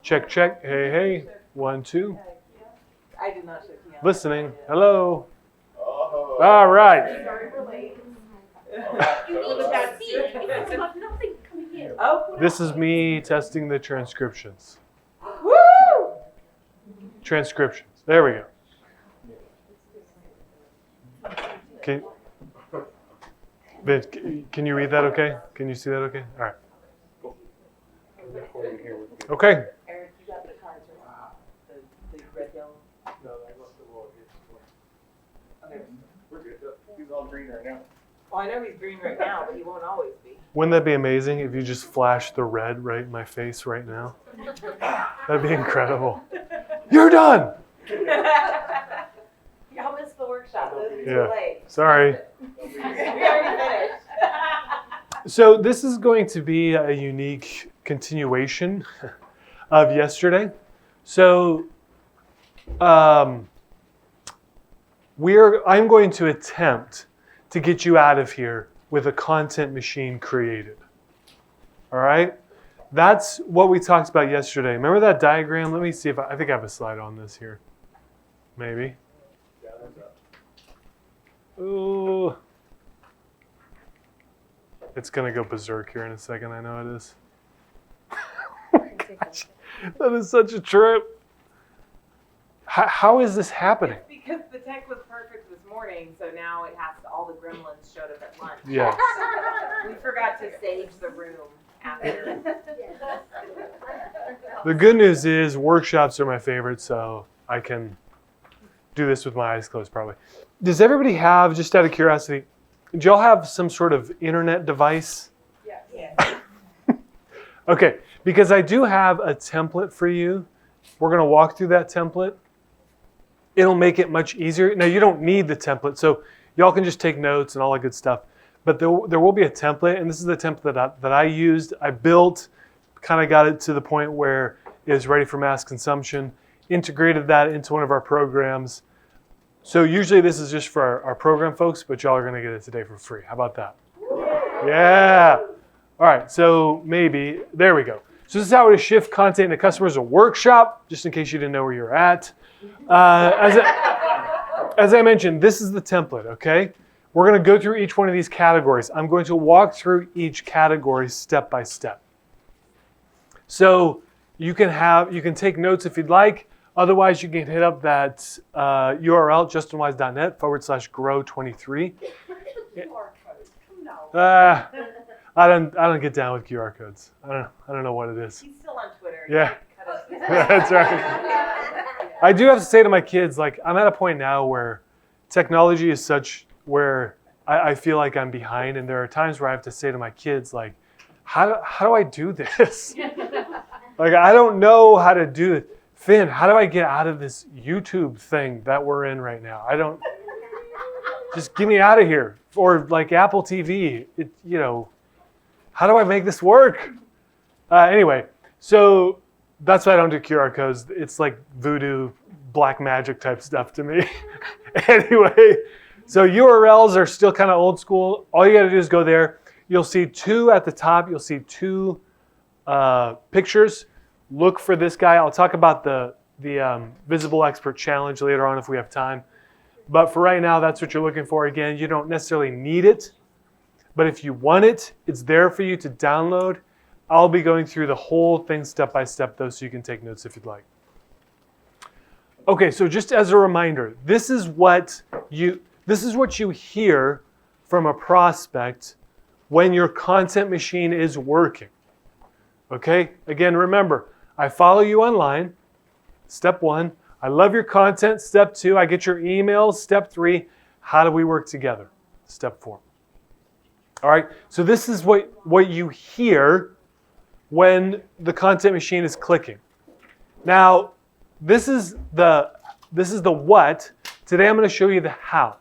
Check, check. Hey, hey. 1, 2. I did not shake hands. Listening. Hello. All right. Sorry we're late. You need to see. You have nothing coming in. Oh. This is me testing the transcriptions. Woo! Transcriptions. There we go. Okay. Vince, can you read that okay? Can you see that okay? All right. Okay. Eric, you got the cards right? The red, yellow. No, I left the roll. Okay. We're good. He's all green right now. Well, I know he's green right now, but he won't always be. Wouldn't that be amazing if you just flashed the red right in my face right now? That'd be incredible. You're done. Y'all missed the workshop. This is Yeah. too late. Sorry. We already finished. So this is going to be a unique continuation of yesterday. So I'm going to attempt to get you out of here with a content machine created. All right? That's what we talked about yesterday. Remember that diagram? Let me see if I think I have a slide on this here. Maybe. Yeah, that's up. Ooh. It's going to go berserk here in a second. I know it is. Oh my gosh. That is such a trip. How is this happening? Because the tech was perfect this morning, so now it has to, all the gremlins showed up at lunch. Yes. We forgot to stage the room after. The good news is workshops are my favorite, so I can do this with my eyes closed probably. Does everybody have, just out of curiosity, do y'all have some sort of internet device? Yeah. Okay, because I do have a template for you. We're going to walk through that template. It'll make it much easier. Now, you don't need the template, so y'all can just take notes and all that good stuff. But there will be a template, and this is the template that I used. I built, kind of got it to the point where it was ready for mass consumption, integrated that into one of our programs. So usually this is just for our program folks, but y'all are going to get it today for free. How about that? Yeah. All right, so maybe, there we go. So this is how to shift content into customers, a workshop, just in case you didn't know where you're at. As I mentioned, this is the template, okay? We're going to go through each one of these categories. I'm going to walk through each category step by step. So you can take notes if you'd like. Otherwise, you can hit up that URL, justinwise.net/grow23. I don't get down with QR codes. I don't know what it is. He's still on Twitter. Yeah. Cut us. That's right. I do have to say to my kids, like, I'm at a point now where technology is such where I feel like I'm behind, and there are times where I have to say to my kids, like, how do I do this? Like, I don't know how to do it. Finn, how do I get out of this YouTube thing that we're in right now? Just get me out of here. Or like Apple TV, how do I make this work? Anyway, so that's why I don't do QR codes. It's like voodoo, black magic type stuff to me. Anyway, so URLs are still kind of old school. All you got to do is go there. You'll see two at the top. You'll see two pictures. Look for this guy. I'll talk about the Visible Expert Challenge later on if we have time. But for right now, that's what you're looking for. Again, you don't necessarily need it. But if you want it, it's there for you to download. I'll be going through the whole thing step by step, though, so you can take notes if you'd like. Okay, so just as a reminder, this is what you hear from a prospect when your content machine is working. Okay? Again, remember, I follow you online, step 1. I love your content, step 2. I get your emails, step 3. How do we work together? Step 4. All right, so this is what you hear when the content machine is clicking. Now, this is the what. Today I'm going to show you the how.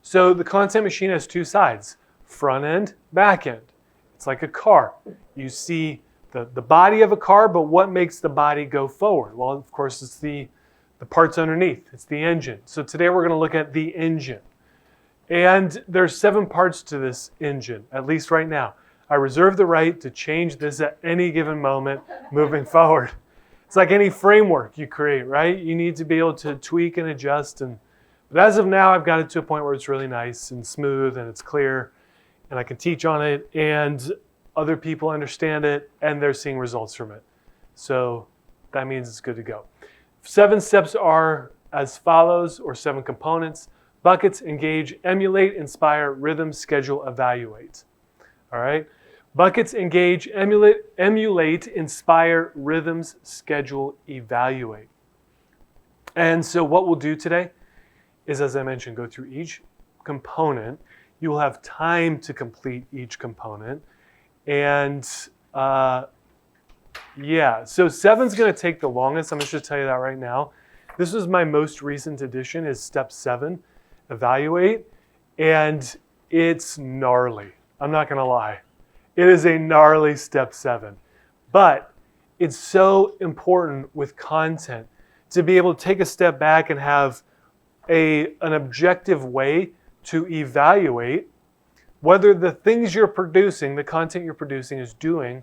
So the content machine has two sides, front end, back end. It's like a car. You see the body of a car, but what makes the body go forward? Well, of course, it's the parts underneath. It's the engine. So today we're going to look at the engine. And there's 7 parts to this engine, at least right now. I reserve the right to change this at any given moment moving forward. It's like any framework you create, right? You need to be able to tweak and adjust. But as of now, I've got it to a point where it's really nice and smooth and it's clear, and I can teach on it, and other people understand it, and they're seeing results from it. So that means it's good to go. 7 steps are as follows, or 7 components: buckets, engage, emulate, inspire, rhythm, schedule, evaluate. All right? Buckets, engage, emulate, inspire, rhythms, schedule, evaluate. And so what we'll do today is, as I mentioned, go through each component. You will have time to complete each component. And so 7's going to take the longest. I'm just going to tell you that right now. This was my most recent addition, is step 7, evaluate. And it's gnarly. I'm not going to lie. It is a gnarly step 7. But it's so important with content to be able to take a step back and have an objective way to evaluate whether the things you're producing, the content you're producing, is doing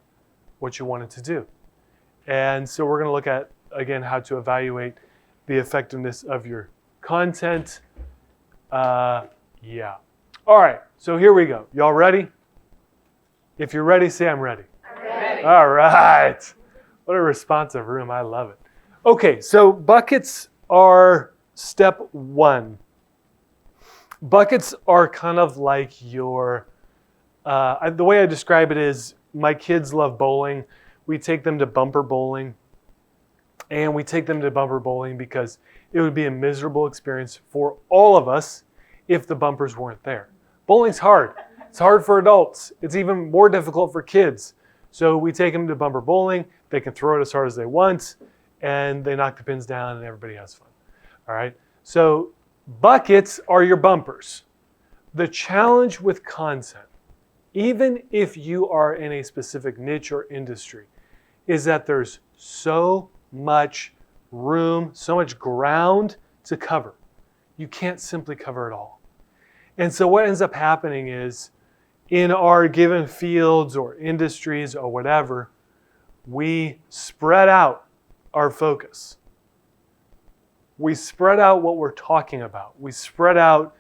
what you want it to do. And so we're going to look at, again, how to evaluate the effectiveness of your content. All right, so here we go. Y'all ready? If you're ready, say I'm ready. I'm ready. All right. What a responsive room. I love it. Okay, so buckets are step 1. Buckets are kind of like your, the way I describe it is, my kids love bowling. We take them to bumper bowling. And we take them to bumper bowling because it would be a miserable experience for all of us if the bumpers weren't there. Bowling's hard. It's hard for adults. It's even more difficult for kids. So we take them to bumper bowling. They can throw it as hard as they want, and they knock the pins down, and everybody has fun. All right? So buckets are your bumpers. The challenge with content, even if you are in a specific niche or industry, is that there's so much room, so much ground to cover. You can't simply cover it all. And so what ends up happening is, in our given fields or industries or whatever, we spread out our focus. We spread out what we're talking about. We spread out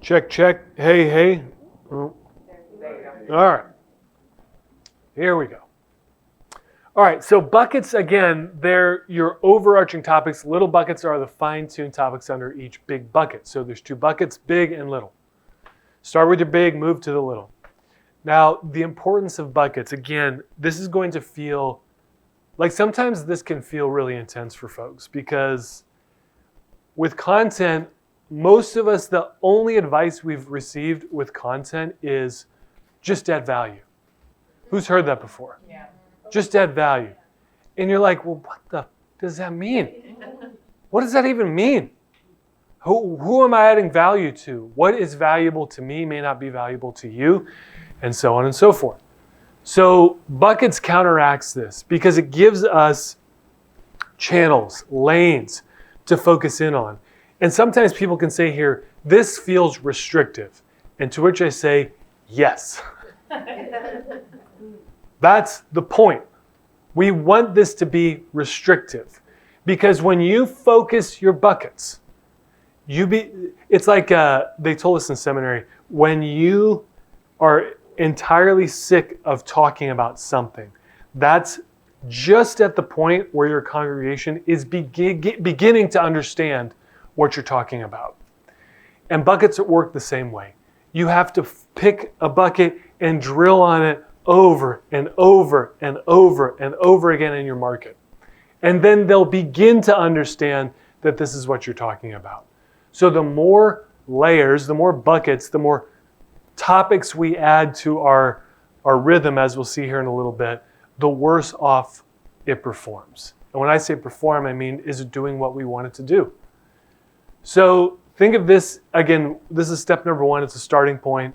check, check, hey. All right, here we go. All right, so buckets, again, they're your overarching topics. Little buckets are the fine-tuned topics under each big bucket. So there's 2 buckets, big and little. Start with your big, move to the little. Now, the importance of buckets, again, this is going to feel, like sometimes this can feel really intense for folks, because with content, most of us, the only advice we've received with content is just add value. Who's heard that before? Yeah. Just add value. And you're like, well, what the does that mean? What does that even mean? Who am I adding value to? What is valuable to me may not be valuable to you, and so on and so forth. So buckets counteracts this because it gives us channels, lanes to focus in on. And sometimes people can say here, this feels restrictive. And to which I say, yes. That's the point. We want this to be restrictive. Because when you focus your buckets, it's like they told us in seminary, when you are entirely sick of talking about something, that's just at the point where your congregation is beginning to understand what you're talking about. And buckets work the same way. You have to pick a bucket and drill on it over and over and over and over again in your market. And then they'll begin to understand that this is what you're talking about. So the more layers, the more buckets, the more topics we add to our rhythm, as we'll see here in a little bit, the worse off it performs. And when I say perform, I mean, is it doing what we want it to do? So think of this, again, this is step number 1. It's a starting point.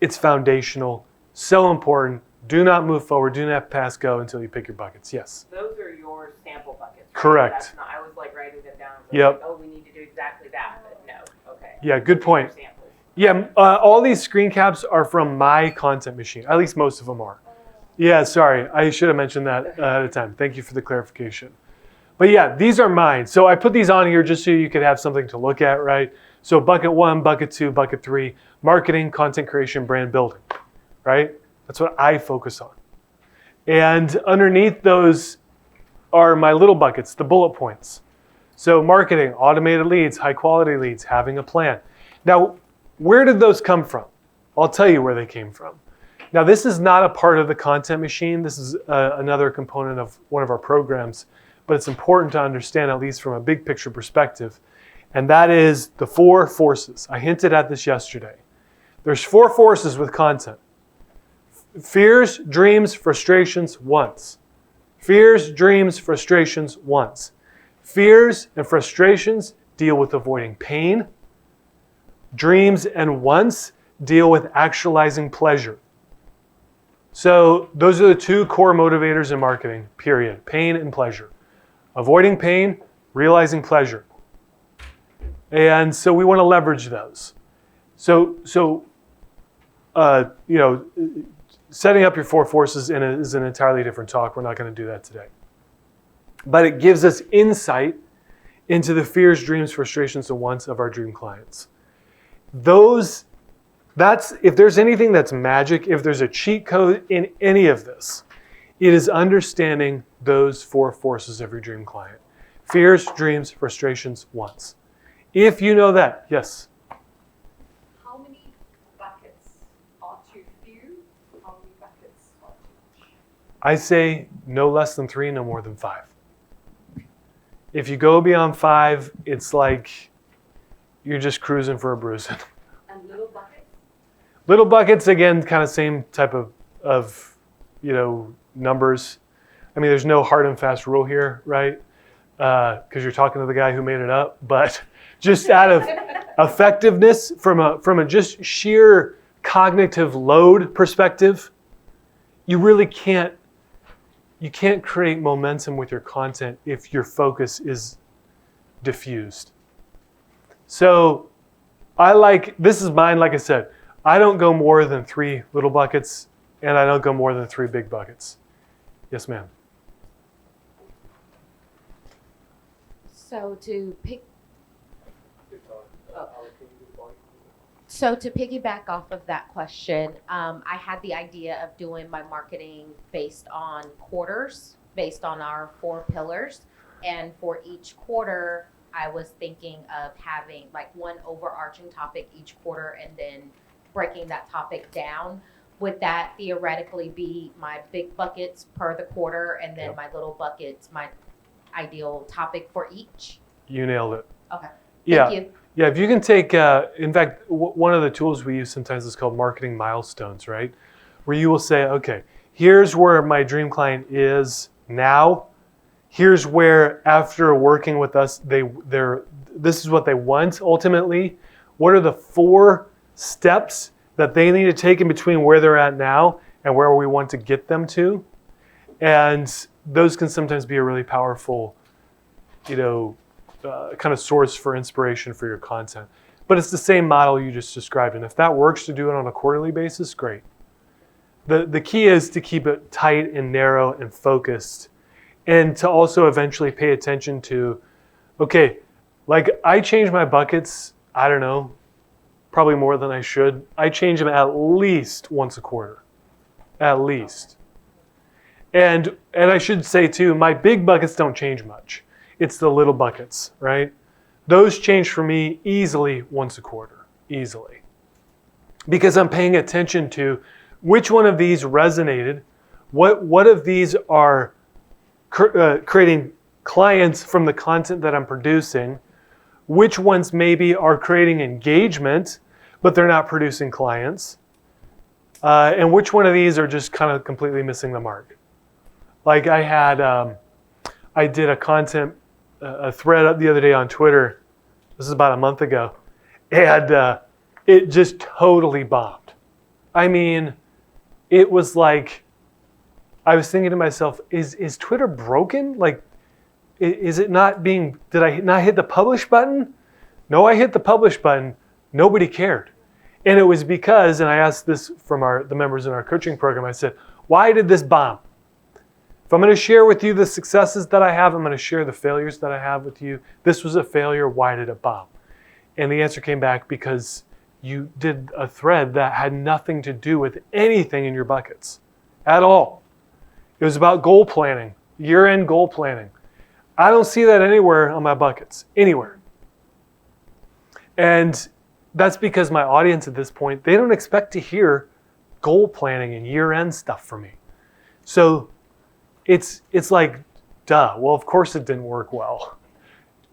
It's foundational, so important. Do not move forward. Do not pass go until you pick your buckets. Yes? Those are your sample buckets, right? Correct. That's not, I was like writing them down. So Yep. like, oh, we need to do exactly that, but no. Okay. Yeah, good point. Your samples. Yeah, all these screen caps are from my content machine. At least most of them are. Yeah, sorry. I should have mentioned that ahead of time. Thank you for the clarification. But yeah, these are mine. So I put these on here just so you could have something to look at, right? So bucket 1, bucket 2, bucket 3, marketing, content creation, brand building, right? That's what I focus on. And underneath those are my little buckets, the bullet points. So marketing, automated leads, high quality leads, having a plan. Now, where did those come from? I'll tell you where they came from. Now, this is not a part of the content machine. This is another component of one of our programs, but it's important to understand, at least from a big picture perspective, and that is the 4 forces. I hinted at this yesterday. There's 4 forces with content. Fears, dreams, frustrations, wants. Fears, dreams, frustrations, wants. Fears and frustrations deal with avoiding pain. Dreams and wants deal with actualizing pleasure. So those are the 2 core motivators in marketing, period. Pain and pleasure. Avoiding pain, realizing pleasure. And so we want to leverage those. So setting up your 4 forces is an entirely different talk. We're not going to do that today. But it gives us insight into the fears, dreams, frustrations, and wants of our dream clients. If there's anything that's magic, if there's a cheat code in any of this, it is understanding those 4 forces of your dream client. Fears, dreams, frustrations, wants. If you know that, yes? How many buckets are too few? How many buckets are too much? I say no less than 3, no more than 5. If you go beyond 5, it's like you're just cruising for a bruising. And little buckets? Little buckets, again, kind of same type of numbers. I mean, there's no hard and fast rule here, right? Because you're talking to the guy who made it up. But just out of effectiveness, from a just sheer cognitive load perspective, you really can't create momentum with your content if your focus is diffused. So this is mine, like I said, I don't go more than 3 little buckets, and I don't go more than 3 big buckets. Yes, ma'am. So to piggyback off of that question, I had the idea of doing my marketing based on quarters, based on our 4 pillars. And for each quarter, I was thinking of having like one overarching topic each quarter and then breaking that topic down. Would that theoretically be my big buckets per the quarter and then my little buckets, my ideal topic for each? You nailed it. Okay. Yeah. Thank you. Yeah, if you can take, in fact, one of the tools we use sometimes is called marketing milestones, right? Where you will say, okay, here's where my dream client is now. Here's where, after working with us, this is what they want ultimately. What are the 4 steps that they need to take in between where they're at now and where we want to get them to? And those can sometimes be a really powerful, kind of source for inspiration for your content. But it's the same model you just described. And if that works to do it on a quarterly basis, great. The key is to keep it tight and narrow and focused, and to also eventually pay attention to, okay, like I change my buckets, I don't know, probably more than I should. I change them at least once a quarter, at least. And I should say too, my big buckets don't change much. It's the little buckets, right? Those change for me easily once a quarter, easily. Because I'm paying attention to which one of these resonated, what of these are creating clients from the content that I'm producing, which ones maybe are creating engagement, but they're not producing clients, and which one of these are just kind of completely missing the mark. Like I did a thread the other day on Twitter. This is about a month ago, and it just totally bombed. I mean, it was like, I was thinking to myself, is Twitter broken? Like, is it not being, did I not hit the publish button? No, I hit the publish button. Nobody cared. And it was because, and I asked this from the members in our coaching program, I said, why did this bomb? If I'm going to share with you the successes that I have, I'm going to share the failures that I have with you. This was a failure. Why did it bomb? And the answer came back because you did a thread that had nothing to do with anything in your buckets at all. It was about goal planning, year-end goal planning. I don't see that anywhere on my buckets, anywhere. And that's because my audience at this point, they don't expect to hear goal planning and year-end stuff from me. So it's like, duh, well, of course it didn't work well.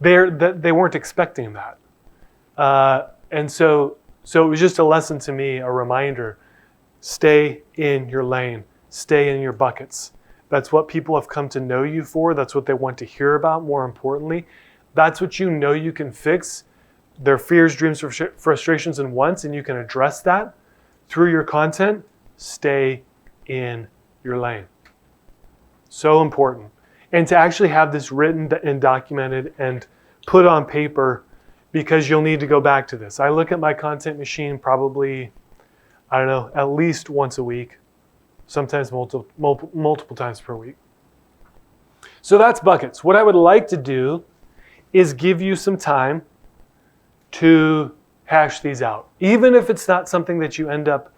They weren't expecting that. And so it was just a lesson to me, a reminder, stay in your lane, stay in your buckets. That's what people have come to know you for. That's what they want to hear about, more importantly. That's what you know you can fix, their fears, dreams, frustrations, and wants, and you can address that through your content. Stay in your lane. So important. And to actually have this written and documented and put on paper, because you'll need to go back to this. I look at my content machine probably, I don't know, at least once a week, sometimes multiple times per week. So that's buckets. What I would like to do is give you some time to hash these out. Even if it's not something that you end up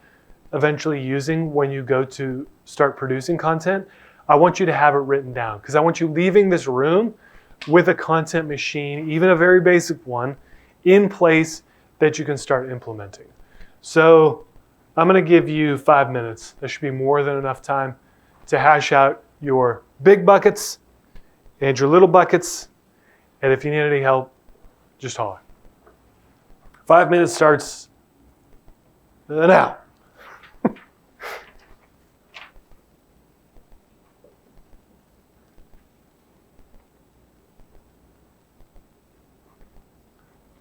eventually using when you go to start producing content, I want you to have it written down, because I want you leaving this room with a content machine, even a very basic one, in place that you can start implementing. So I'm going to give you 5 minutes. There should be more than enough time to hash out your big buckets and your little buckets. And if you need any help, just holler. 5 minutes starts now.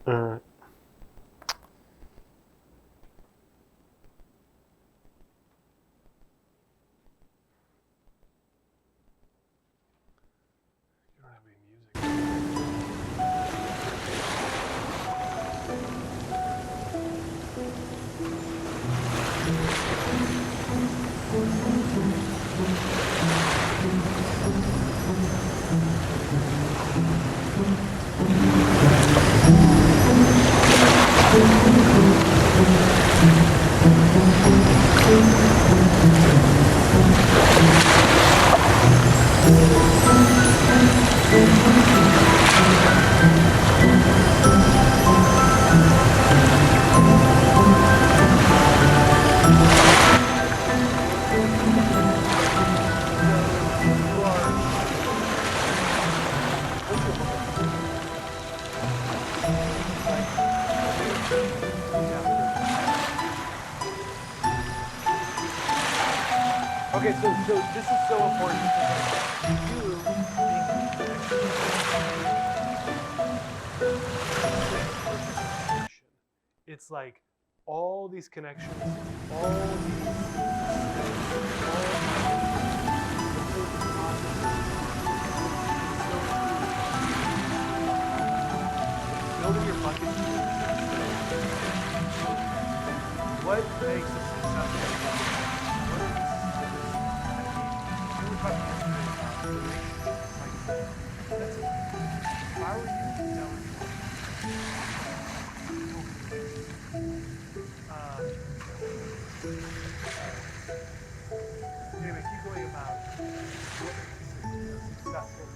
All right. You don't have any music. Okay, so this is so important because you being it's like all these connections, all these building your bucket. What makes a successful? Anyway, keep going about what makes a successful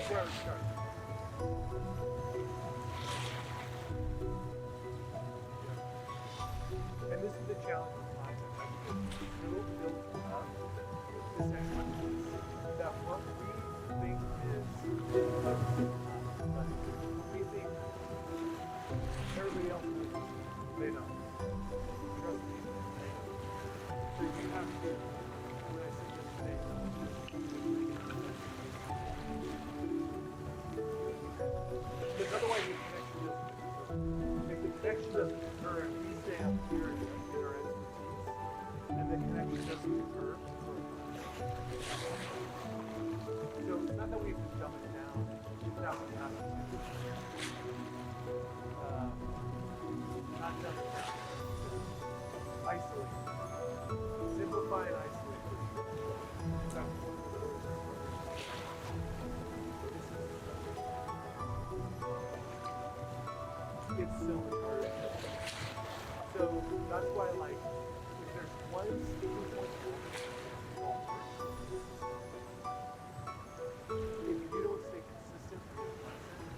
That's where I would start. And this is the challenge with content. Build up this expertise that what we think is, we think everybody else knows. They know. Trust me. So you have to, when I say this today, because otherwise the connection doesn't occur. If the connection doesn't occur, and we stay up here and get our expertise, and the connection doesn't occur, so it's not that we have to dumb it down, it's not what happens. Not dumb it down. Isolate. Simplify and isolate. It's so hard. So that's why, like, if there's one sticking point, if you don't stay consistent with your content,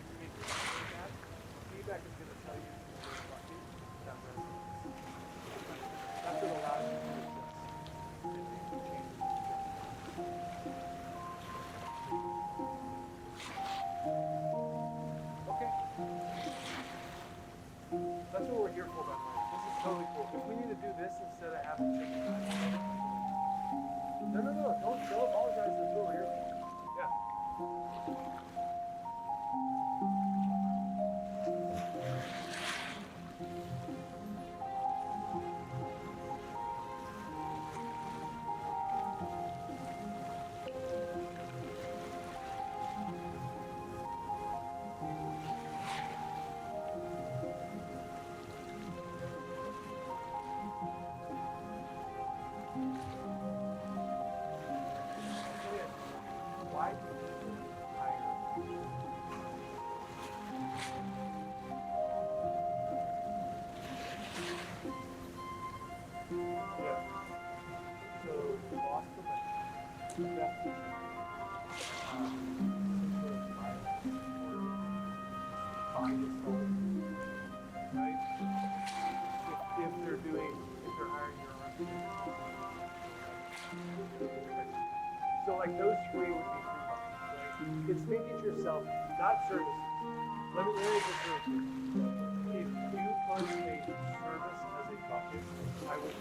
you make feedback. Feedback is going to tell you if you're lucky, that resonates. That's what allows you to adjust and make the changes. Okay. That's what we're here for, by the way. This is totally cool. If we need to do this instead of having chicken no, don't apologize. That's what we're here for. Yeah. Why do you hire? Yeah. So lost the money. Right? If they're hiring your own. So like those three would be 3 buckets, right? It's making yourself not service. Let me just say this. If you contemplate service as a bucket, I would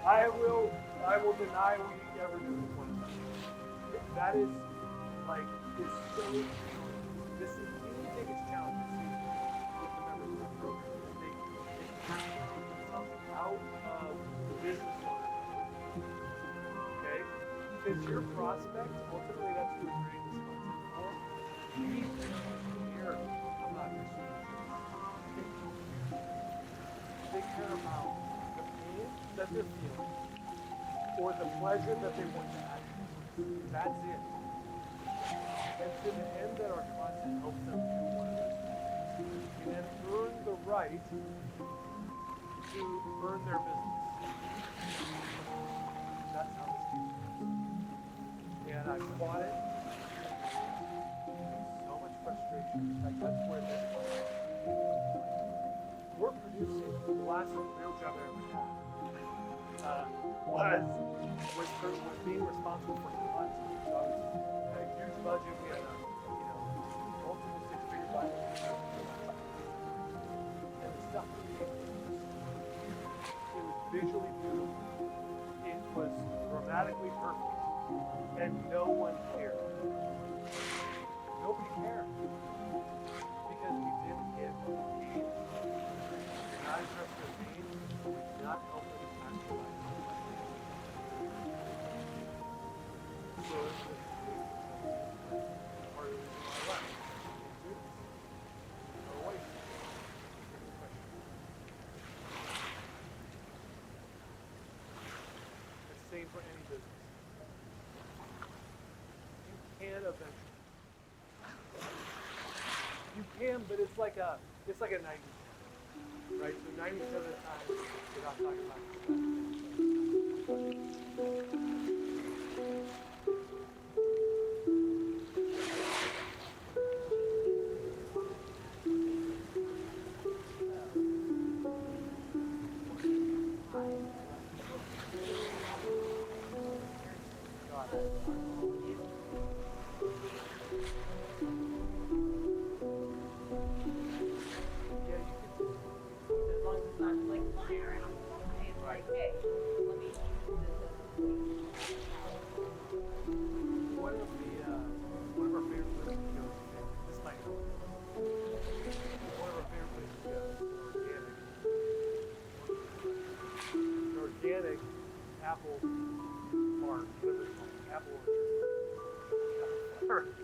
I will deny we ever do this one. That is like it's so this is the biggest challenge with the members of the program. They have to take themselves out of the business owner. Okay? If it's your prospect, ultimately that's who we're creating this content for. We care about your solution. They care about the pain that they're feeling or the pleasure that they want to add. That's it. And to the end that our content helps them do one of those things. And then earn the right to earn their business. That's how this game works. And I fought it. So much frustration. In fact, that's where this was. We're producing the last real job I ever had. Was being responsible for content. So I was a huge budget. We had multiple six-figure budgets. And the stuff we made was visually beautiful. It was grammatically perfect. And no one cared. Nobody cared. Because we didn't get what we needed. We did not address their needs. We did not help them actualize. So it's part of the reason why I left. No way. It's the same for any business. You can eventually. You can, but it's like a 90, right? So 90% of the time, you're not talking about As long as it's not just like flying around. It's like, hey, let me use this One of our favorite places to go. This might help. One of our favorite places to go is organic apple farm, whatever it's called, apple orchard.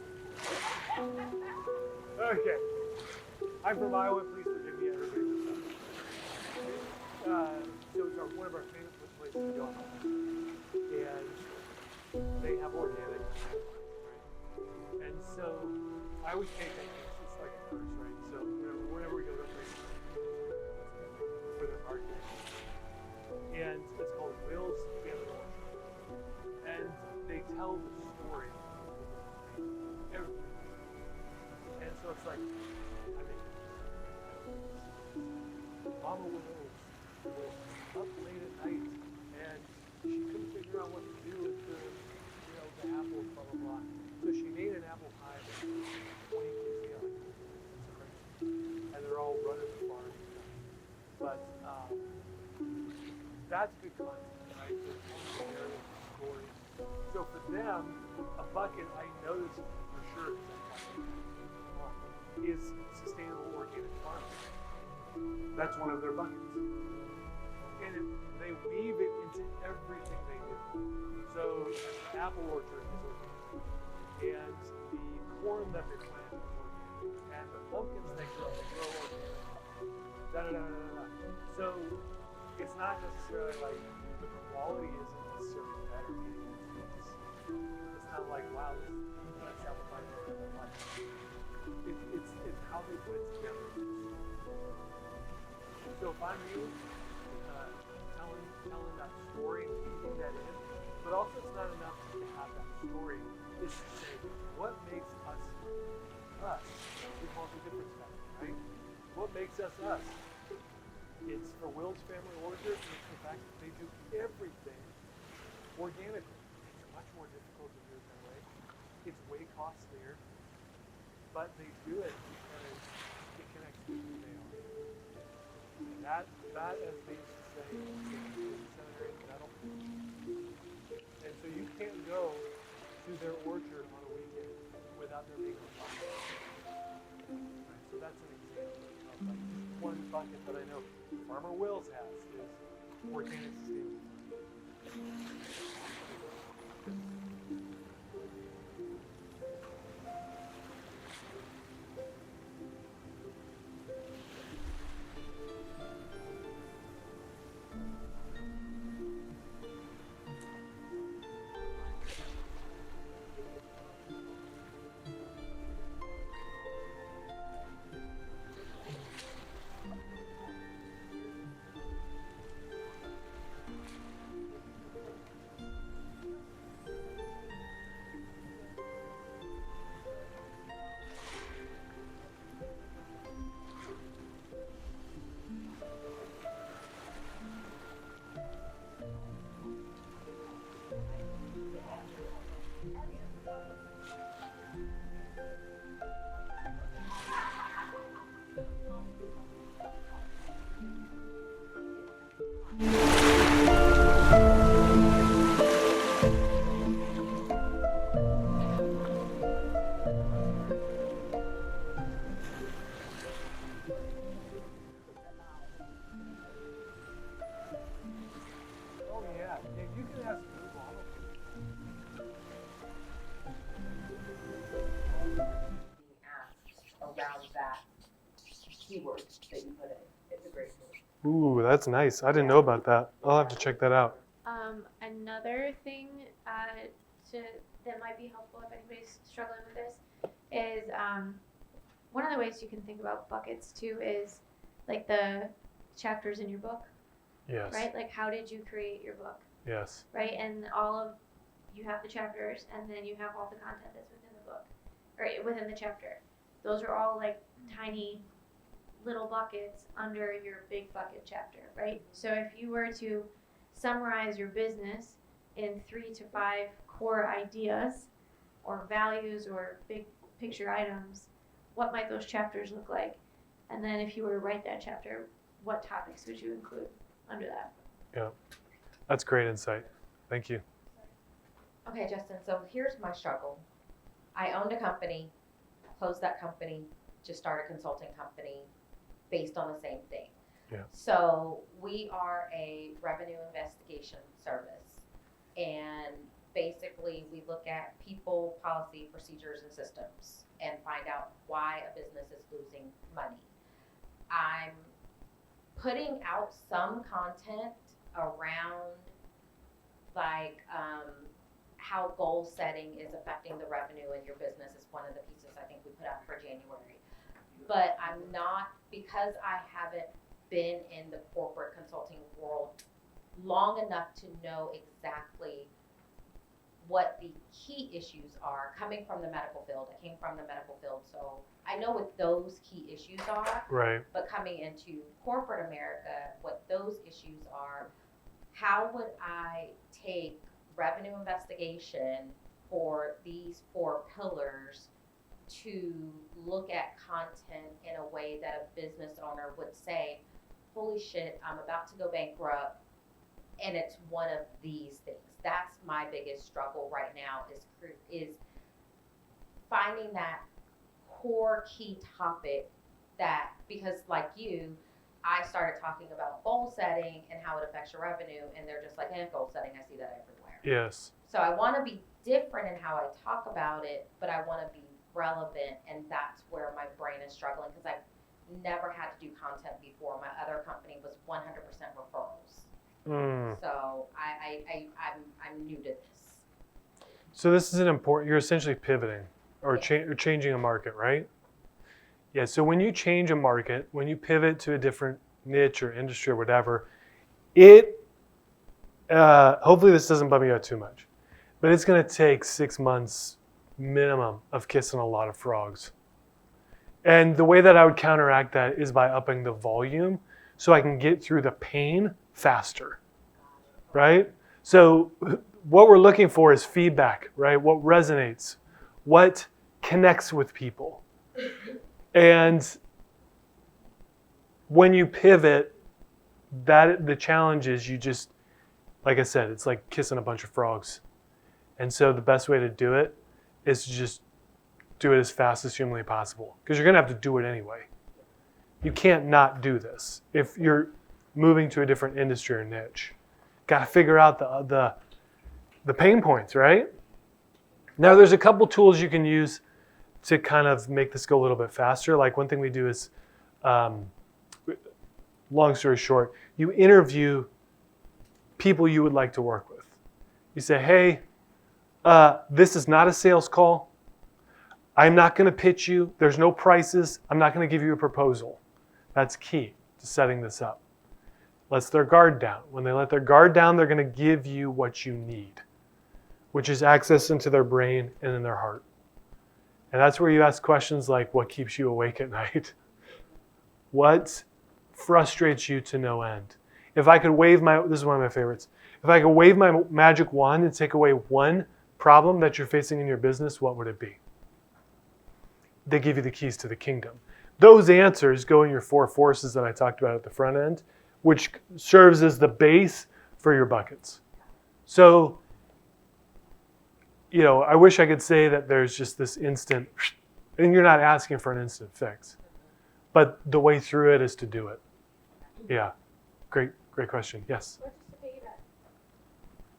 Okay. I'm from Iowa. Please forgive me, everybody. So it's one of our favorite places to go. And they have organic, right? And so I always take that. It's like a curse, right? So whenever we go to a place for the market, and it's called Will's Family Orchard, and they tell the story, everything. And so it's like, I mean, Mama Wills was up late at night, and she couldn't figure out what to do with the apples, blah, blah, blah. So she made an apple pie that 20 kids ate. It's crazy. And they're all running the farm. But that's good content, right? It's narrative stories. So for them, a bucket, I know this for sure, is sustainable organic farming. That's one of their buckets. And they weave it into everything they do. So the apple orchard is organic, and the corn that they plant is organic, and the pumpkins they grow organic. Da da da da da. So it's not necessarily like the quality isn't necessarily better. It's not like wow, this apple pie is like. It's how they put it together. So if I'm you, telling that story and keeping that in, but also it's not enough to have that story. It's to say, what makes us us? We call it the difference factor, right? What makes us us? It's for Will's Family Orchard, it's the fact that they do everything organically. It's much more difficult to do it that way. It's way costlier, but they do it because it connects to who they are. And that as they used to say, is seminary metal. And so you can't go to their orchard on a weekend without there being a bucket. Right, so that's an example of like just one bucket that I know Farmer Will's has is organic sustainable. keyword that you put in. It's a great tool. Ooh, that's nice. I didn't know about that. I'll have to check that out. Another thing that might be helpful if anybody's struggling with this is one of the ways you can think about buckets too is like the chapters in your book, Yes. right? Like how did you create your book, Yes. right? And you have the chapters and then you have all the content that's within the book, or within the chapter. Those are all like tiny little buckets under your big bucket chapter, right? So if you were to summarize your business in 3 to 5 core ideas or values or big picture items, what might those chapters look like? And then if you were to write that chapter, what topics would you include under that? That's great insight. Thank you. Okay, Justin, so here's my struggle. I owned a company, closed that company, just started a consulting company based on the same thing. Yeah. So we are a revenue investigation service. And basically we look at people, policy, procedures, and systems and find out why a business is losing money. I'm putting out some content around like how goal setting is affecting the revenue in your business is one of the pieces I think we put out for January. But I'm not, because I haven't been in the corporate consulting world long enough to know exactly what the key issues are. Coming from the medical field, I came from the medical field, so I know what those key issues are. Right. But coming into corporate America, what those issues are, how would I take revenue investigation for these 4 pillars to look at content in a way that a business owner would say, holy shit, I'm about to go bankrupt, and it's one of these things. That's my biggest struggle right now is finding that core key topic that, because like you, I started talking about goal setting and how it affects your revenue, and they're just like, goal setting, I see that everywhere. Yes. So I want to be different in how I talk about it, but I want to be relevant, and that's where my brain is struggling because I've never had to do content before. My other company was 100% referrals. So I'm new to this. So this is an important, you're essentially pivoting or Yeah. changing a market, right? Yeah, so when you change a market, when you pivot to a different niche or industry or whatever, hopefully this doesn't bum you out too much, but it's gonna take 6 months minimum of kissing a lot of frogs. And the way that I would counteract that is by upping the volume so I can get through the pain faster, right? So what we're looking for is feedback, right? What resonates, what connects with people. And when you pivot, the challenge is you just, like I said, it's like kissing a bunch of frogs. And so the best way to do it is to just do it as fast as humanly possible, because you're gonna have to do it anyway. You can't not do this. If you're moving to a different industry or niche, gotta figure out the pain points, right? Now there's a couple tools you can use to kind of make this go a little bit faster. Like one thing we do is, long story short, you interview people you would like to work with. You say, hey, this is not a sales call. I'm not going to pitch you. There's no prices. I'm not going to give you a proposal. That's key to setting this up. Lets their guard down. When they let their guard down, they're going to give you what you need, which is access into their brain and in their heart. And that's where you ask questions like, what keeps you awake at night? What frustrates you to no end? If I could this is one of my favorites. If I could wave my magic wand and take away one problem that you're facing in your business, what would it be? They give you the keys to the kingdom. Those answers go in your 4 forces that I talked about at the front end, which serves as the base for your buckets. So, I wish I could say that there's just this instant, and you're not asking for an instant fix, but the way through it is to do it. Yeah, great question. Yes. Or just to piggyback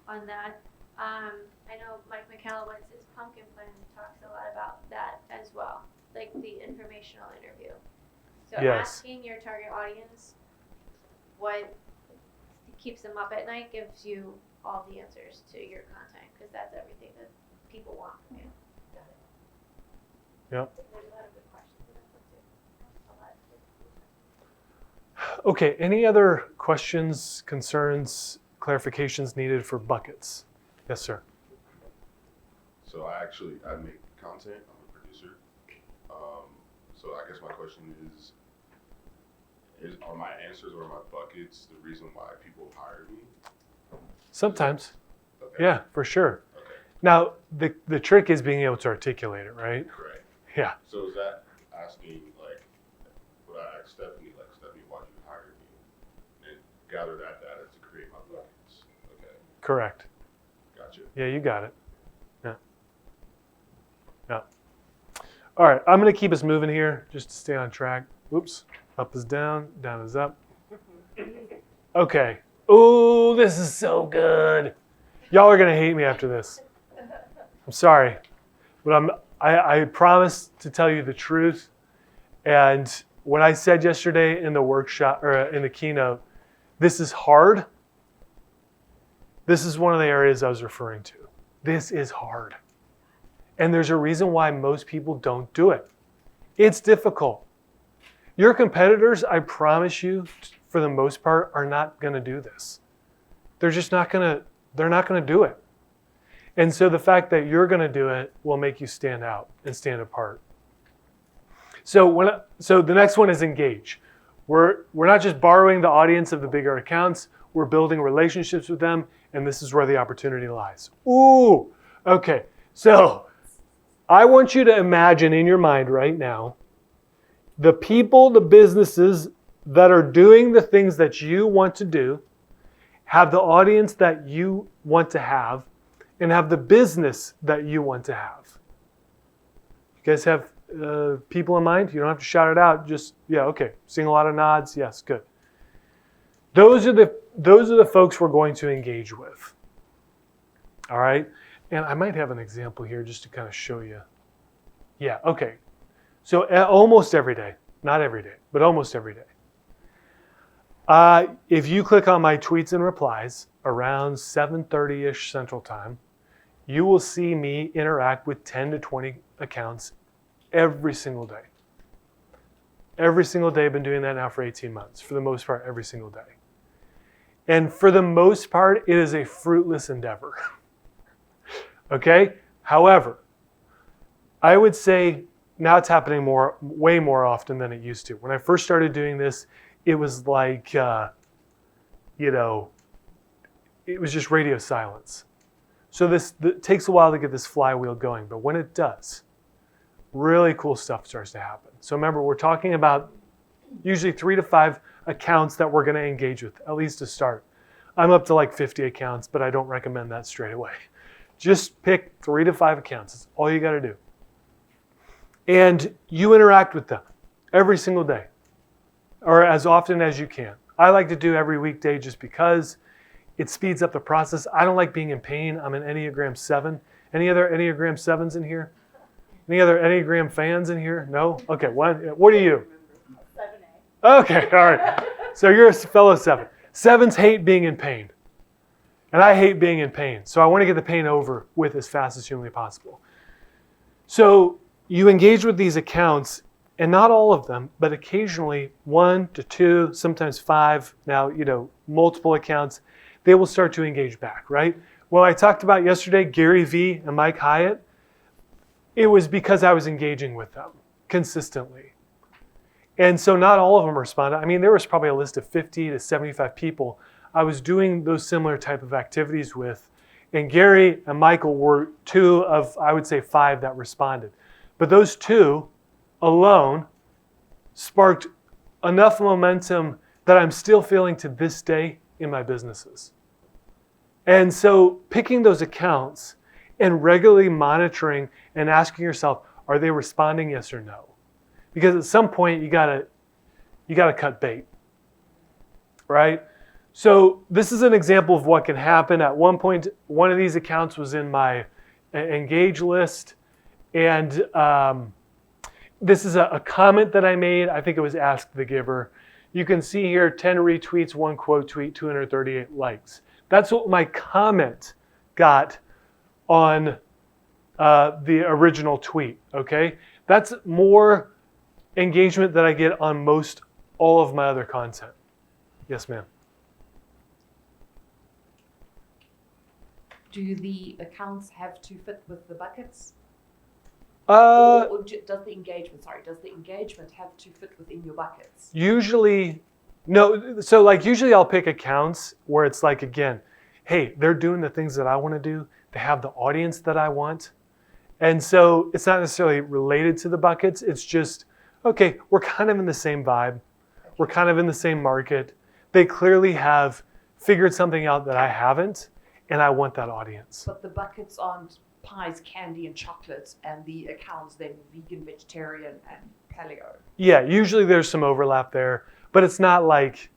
on that, I know Mike McAlliwitz's Pumpkin Plan talks a lot about that as well, like the informational interview. So Yes. asking your target audience what keeps them up at night gives you all the answers to your content, because that's everything that people want from you. Yep. There's a lot of good questions in that book too. A lot of good. Okay, any other questions, concerns, clarifications needed for buckets? Yes, sir. So I make content. I'm a producer. So I guess my question is are my answers or my buckets the reason why people hire me? Sometimes. Okay. Okay. Yeah, for sure. Okay. Now, the trick is being able to articulate it, right? Correct. Yeah. So is that asking, like, would I ask Stephanie, like, Stephanie, why'd you hire me? And gather that data to create my buckets. Okay. Correct. Gotcha. Yeah, you got it. Yeah. Yeah. All right, I'm going to keep us moving here just to stay on track. Oops. Up is down, down is up. Okay. Ooh, this is so good. Y'all are going to hate me after this. I'm sorry. But I promise to tell you the truth. And what I said yesterday in the workshop or in the keynote, this is hard. This is one of the areas I was referring to. This is hard. And there's a reason why most people don't do it. It's difficult. Your competitors, I promise you, for the most part, are not going to do this. They're just not going to do it. And so the fact that you're going to do it will make you stand out and stand apart. So the next one is engage. We're not just borrowing the audience of the bigger accounts, we're building relationships with them, and this is where the opportunity lies. Ooh, okay. So I want you to imagine in your mind right now the people, the businesses that are doing the things that you want to do, have the audience that you want to have, and have the business that you want to have. You guys have people in mind? You don't have to shout it out. Just, yeah, okay. Seeing a lot of nods. Yes, good. Those are the folks we're going to engage with. All right? And I might have an example here just to kind of show you. Yeah, okay. So almost every day, not every day, but almost every day. If you click on my tweets and replies around 7:30-ish Central Time, you will see me interact with 10 to 20 accounts every single day. Every single day. I've been doing that now for 18 months, for the most part, every single day. And for the most part, it is a fruitless endeavor. Okay? However, I would say now it's happening way more often than it used to. When I first started doing this, it was like, it was just radio silence. So it takes a while to get this flywheel going, but when it does, really cool stuff starts to happen. So remember, we're talking about usually 3 to 5 accounts that we're going to engage with, at least to start. I'm up to like 50 accounts, but I don't recommend that straight away. Just pick 3 to 5 accounts. That's all you got to do. And you interact with them every single day, or as often as you can. I like to do every weekday just because it speeds up the process. I don't like being in pain. I'm an Enneagram 7. Any other Enneagram 7s in here? Any other Enneagram fans in here? No? Okay, what are you? 7A. Okay, all right. So you're a fellow 7. 7s hate being in pain. And I hate being in pain. So I want to get the pain over with as fast as humanly possible. So you engage with these accounts, and not all of them, but occasionally 1 to 2, sometimes 5, now, multiple accounts, they will start to engage back, right? Well, I talked about yesterday, Gary Vee and Mike Hyatt. It was because I was engaging with them consistently. And so not all of them responded. I mean, there was probably a list of 50 to 75 people I was doing those similar type of activities with. And Gary and Michael were 2 of, I would say, 5 that responded. But those 2 alone sparked enough momentum that I'm still feeling to this day in my businesses. And so picking those accounts and regularly monitoring and asking yourself, are they responding, yes or no? Because at some point you gotta cut bait, right? So this is an example of what can happen. At one point, one of these accounts was in my engage list, and this is a comment that I made. I think it was Ask the Giver. You can see here 10 retweets, 1 quote tweet, 238 likes. That's what my comment got on the original tweet, okay? That's more engagement that I get on most all of my other content. Yes, ma'am. Do the accounts have to fit with the buckets? Does the engagement have to fit within your buckets? Usually, no. So like usually I'll pick accounts where it's like, again, hey, they're doing the things that I want to do. They have the audience that I want. And so it's not necessarily related to the buckets. It's just, okay, we're kind of in the same vibe. We're kind of in the same market. They clearly have figured something out that I haven't, and I want that audience. But the buckets aren't pies, candy, and chocolates, and the accounts then vegan, vegetarian, and paleo. Yeah, usually there's some overlap there, but it's not like,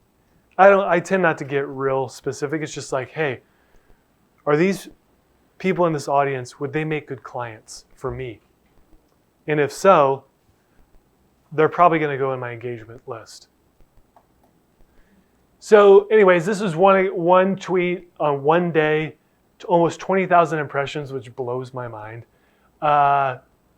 I tend not to get real specific. It's just like, hey, are these people in this audience, would they make good clients for me? And if so, they're probably going to go in my engagement list. So anyways, this is one tweet on one day, to almost 20,000 impressions, which blows my mind.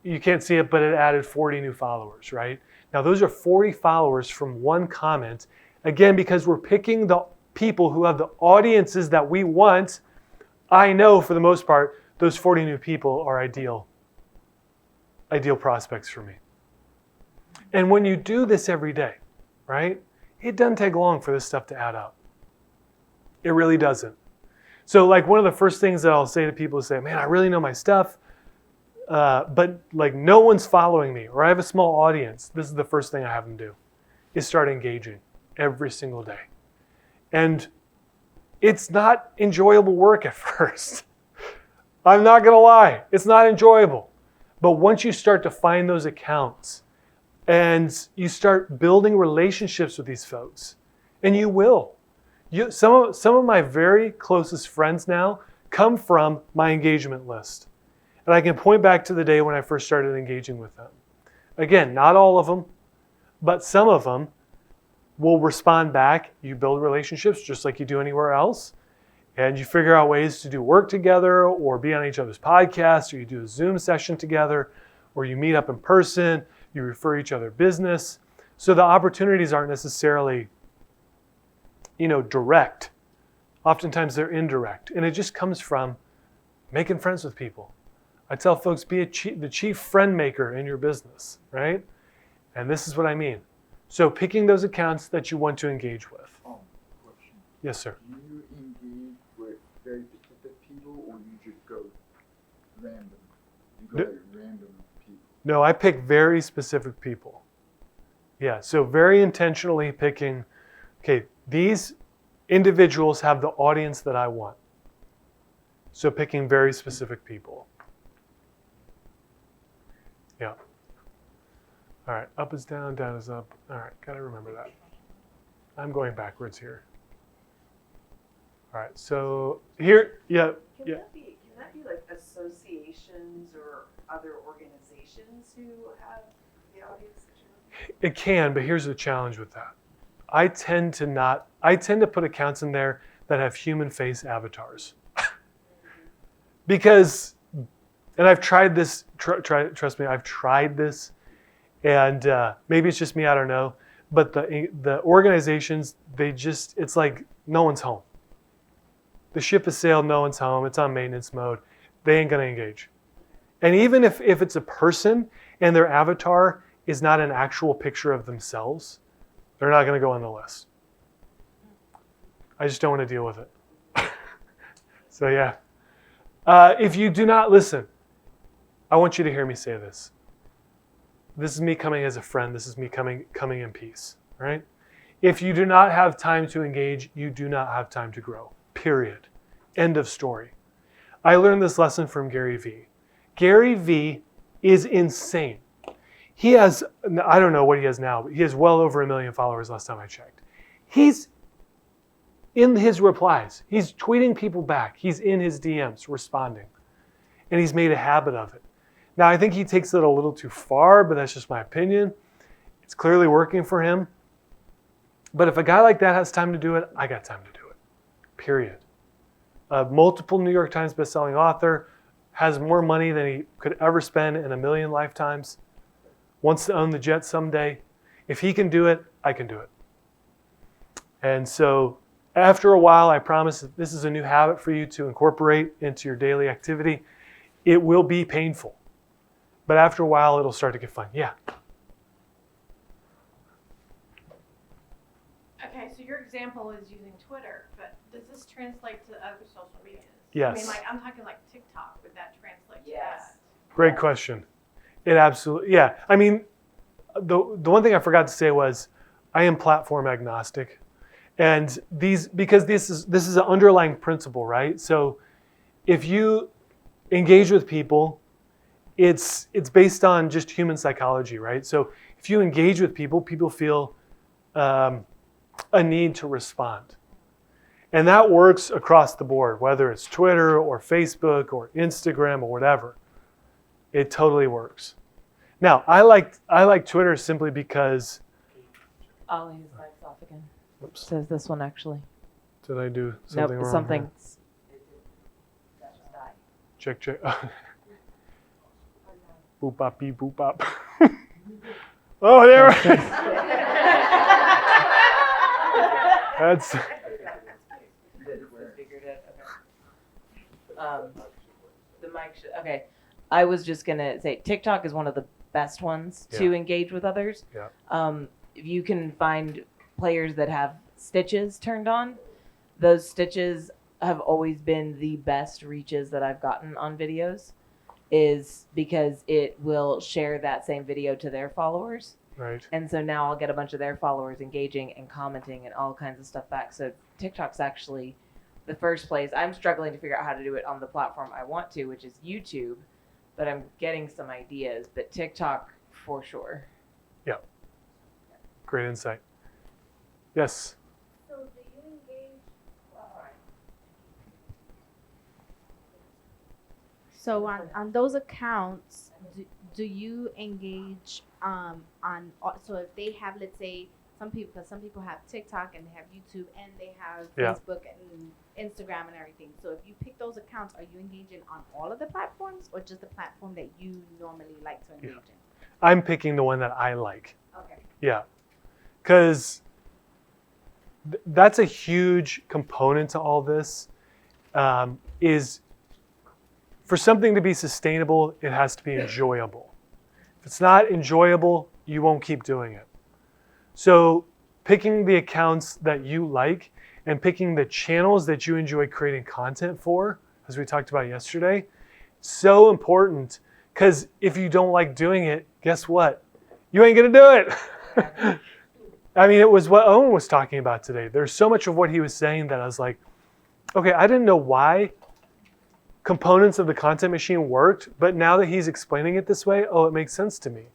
You can't see it, but it added 40 new followers, right? Now those are 40 followers from one comment. Again, because we're picking the people who have the audiences that we want. I know for the most part, those 40 new people are ideal prospects for me. And when you do this every day, right? It doesn't take long for this stuff to add up. It really doesn't. So like one of the first things that I'll say to people is say, man, I really know my stuff, but like no one's following me, or I have a small audience. This is the first thing I have them do, is start engaging every single day. And it's not enjoyable work at first. I'm not gonna lie, it's not enjoyable. But once you start to find those accounts and you start building relationships with these folks, and you will. Some of my very closest friends now come from my engagement list. And I can point back to the day when I first started engaging with them. Again, not all of them, but some of them will respond back. You build relationships just like you do anywhere else. And you figure out ways to do work together or be on each other's podcasts, or you do a Zoom session together, or you meet up in person, you refer each other business. So the opportunities aren't necessarily, direct. Oftentimes they're indirect. And it just comes from making friends with people. I tell folks, be the chief friend maker in your business, right? And this is what I mean. So picking those accounts that you want to engage with. Question. Yes, sir. Do you engage with very specific people, or you just go random? You go like random people? No, I pick very specific people. Yeah, so very intentionally picking, okay, these individuals have the audience that I want. So picking very specific people. Yeah. All right, up is down, down is up. All right, gotta remember that. I'm going backwards here. All right, so here, yeah. Can that be like associations or other organizations who have the audience that you're? It can, but here's the challenge with that. I tend to put accounts in there that have human face avatars. Because, and I've tried this, trust me, I've tried this, and maybe it's just me, I don't know, but the organizations, it's like no one's home. The ship has sailed, no one's home, it's on maintenance mode. They ain't gonna engage. And even if it's a person and their avatar is not an actual picture of themselves, they're not gonna go on the list. I just don't wanna deal with it. So yeah. If you do not listen, I want you to hear me say this. This is me coming as a friend. This is me coming in peace, right? If you do not have time to engage, you do not have time to grow, period. End of story. I learned this lesson from Gary Vee. Gary Vee is insane. He has, I don't know what he has now, but he has well over 1 million followers last time I checked. He's in his replies. He's tweeting people back. He's in his DMs responding. And he's made a habit of it. Now, I think he takes it a little too far, but that's just my opinion. It's clearly working for him. But if a guy like that has time to do it, I got time to do it. Period. A multiple New York Times bestselling author, has more money than he could ever spend in 1 million lifetimes, wants to own the jet someday. If he can do it, I can do it. And so after a while, I promise that this is a new habit for you to incorporate into your daily activity. It will be painful. But after a while, it'll start to get fun. Yeah. Okay, so your example is using Twitter, but does this those translate to other social medias? I Yes. mean, like, I'm talking like TikTok, would that translate to Yes. that? Great question. It absolutely, yeah. I mean, the one thing I forgot to say was I am platform agnostic. And because this is an underlying principle, right? So if you engage with people, it's based on just human psychology, right? So if you engage with people, people feel a need to respond. And that works across the board, whether it's Twitter or Facebook or Instagram or whatever. It totally works. Now, I like Twitter simply because, Ollie, his mic's off again. oops, Says this one actually. did I do something Nope, wrong? something. Here? Check. Boop bop beep boop bop. Oh, there it is. That's Figured it. Okay. The mic should. Okay. I was just gonna say TikTok is one of the best ones to engage with others. Yeah. If you can find players that have stitches turned on, those stitches have always been the best reaches that I've gotten on videos, is because it will share that same video to their followers. right. And so now I'll get a bunch of their followers engaging and commenting and all kinds of stuff back. So TikTok's actually the first place. I'm struggling to figure out how to do it on the platform I want to, which is YouTube, but I'm getting some ideas. But TikTok for sure. Great insight. Yes. So do you engage? So on those accounts, do you engage on so if they have, let's say, some people have TikTok and they have YouTube and they have Yeah. Facebook and Instagram and everything. So if you pick those accounts, are you engaging on all of the platforms or just the platform that you normally like to engage in? I'm picking the one that I like. Okay. Yeah. Because that's a huge component to all this. Is for something to be sustainable, it has to be enjoyable. If it's not enjoyable, you won't keep doing it. So picking the accounts that you like and picking the channels that you enjoy creating content for, as we talked about yesterday, so important. Because if you don't like doing it, guess what? You ain't gonna do it. I mean, it was what Owen was talking about today. There's so much of what he was saying that I was like, okay, I didn't know why components of the content machine worked, but now that he's explaining it this way, oh, it makes sense to me,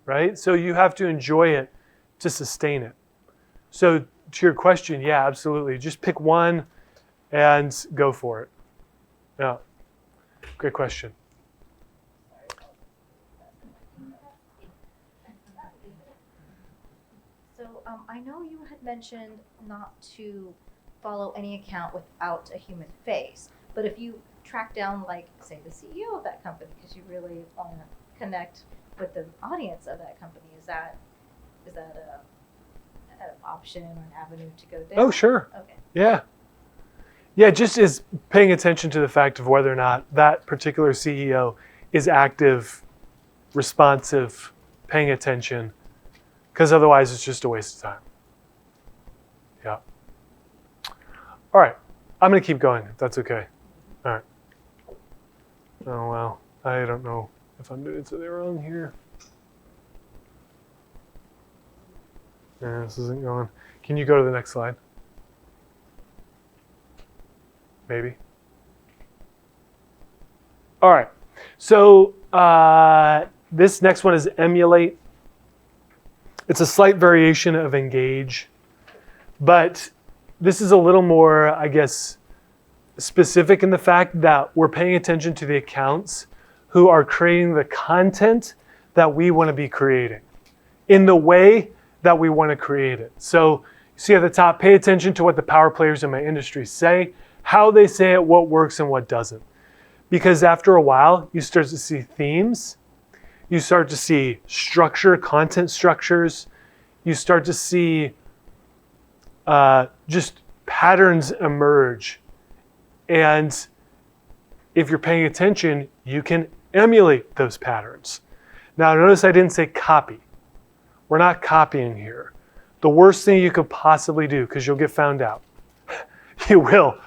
right? So you have to enjoy it to sustain it. So to your question, yeah, absolutely. Just pick one and go for it. Yeah, great question. So I know you had mentioned not to follow any account without a human face, but if you track down, like, say, the CEO of that company, because you really want to connect with the audience of that company, is that an option or an avenue to go down? Oh, sure. Okay. Yeah. Yeah, just is paying attention to the fact of whether or not that particular CEO is active, responsive, paying attention, because otherwise it's just a waste of time. Yeah. All right. I'm going to keep going, if that's okay. All right. Oh, well, I don't know if I'm doing so they're on here. Yeah, this isn't going. Can you go to the next slide? Maybe. All right. So this next one is emulate. It's a slight variation of engage, but this is a little more, I guess, specific in the fact that we're paying attention to the accounts who are creating the content that we want to be creating in the way that we want to create it. So you see at the top, pay attention to what the power players in my industry say, how they say it, what works and what doesn't. Because after a while, you start to see themes, you start to see structure, content structures, you start to see just patterns emerge. And if you're paying attention, you can emulate those patterns. Now notice I didn't say copy. We're not copying here. The worst thing you could possibly do, because you'll get found out, You will.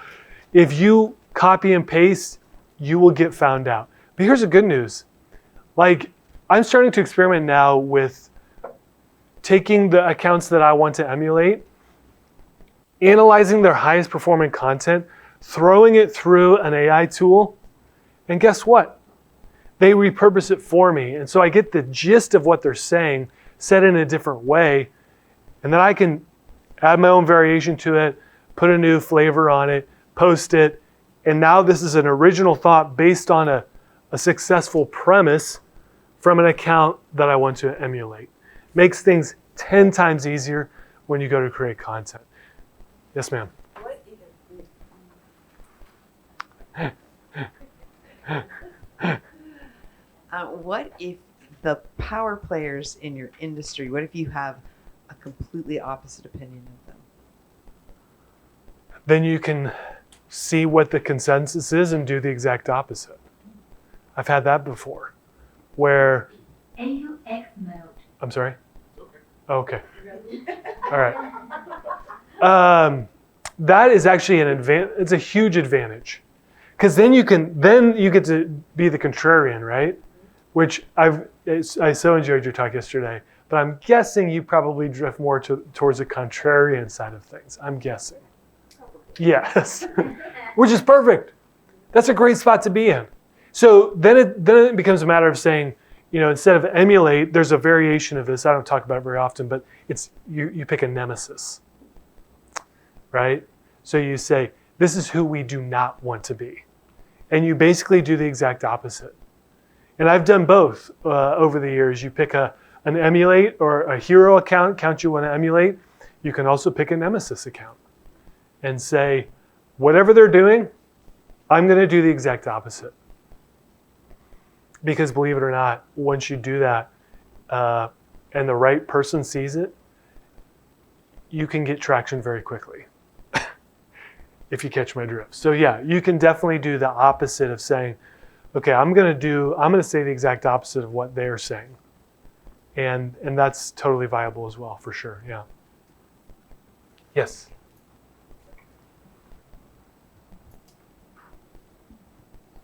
If you copy and paste, you will get found out. But here's the good news. Like, I'm starting to experiment now with taking the accounts that I want to emulate, analyzing their highest performing content, throwing it through an AI tool, and guess what? They repurpose it for me. And so I get the gist of what they're saying said in a different way, and then I can add my own variation to it, put a new flavor on it, post it, and now this is an original thought based on a successful premise from an account that I want to emulate. Makes things 10 times easier when you go to create content. Yes, ma'am. What if the power players in your industry, what if you have a completely opposite opinion of them? Then you can see what the consensus is and do the exact opposite. I've had that before, where... AUX mode. I'm sorry? Okay. All right. That is actually it's a huge advantage. Because then you get to be the contrarian, right? Which I so enjoyed your talk yesterday, but I'm guessing you probably drift more towards the contrarian side of things. I'm guessing. Yes, which is perfect. That's a great spot to be in. So then it becomes a matter of saying, instead of emulate, there's a variation of this. I don't talk about it very often, but it's you pick a nemesis, right? So you say, this is who we do not want to be. And you basically do the exact opposite. And I've done both over the years. You pick an emulate or a hero account you want to emulate. You can also pick a nemesis account and say, whatever they're doing, I'm going to do the exact opposite. Because believe it or not, once you do that and the right person sees it, you can get traction very quickly. If you catch my drift. So yeah, you can definitely do the opposite of saying, okay, I'm going to say the exact opposite of what they're saying. And that's totally viable as well, for sure, yeah. Yes?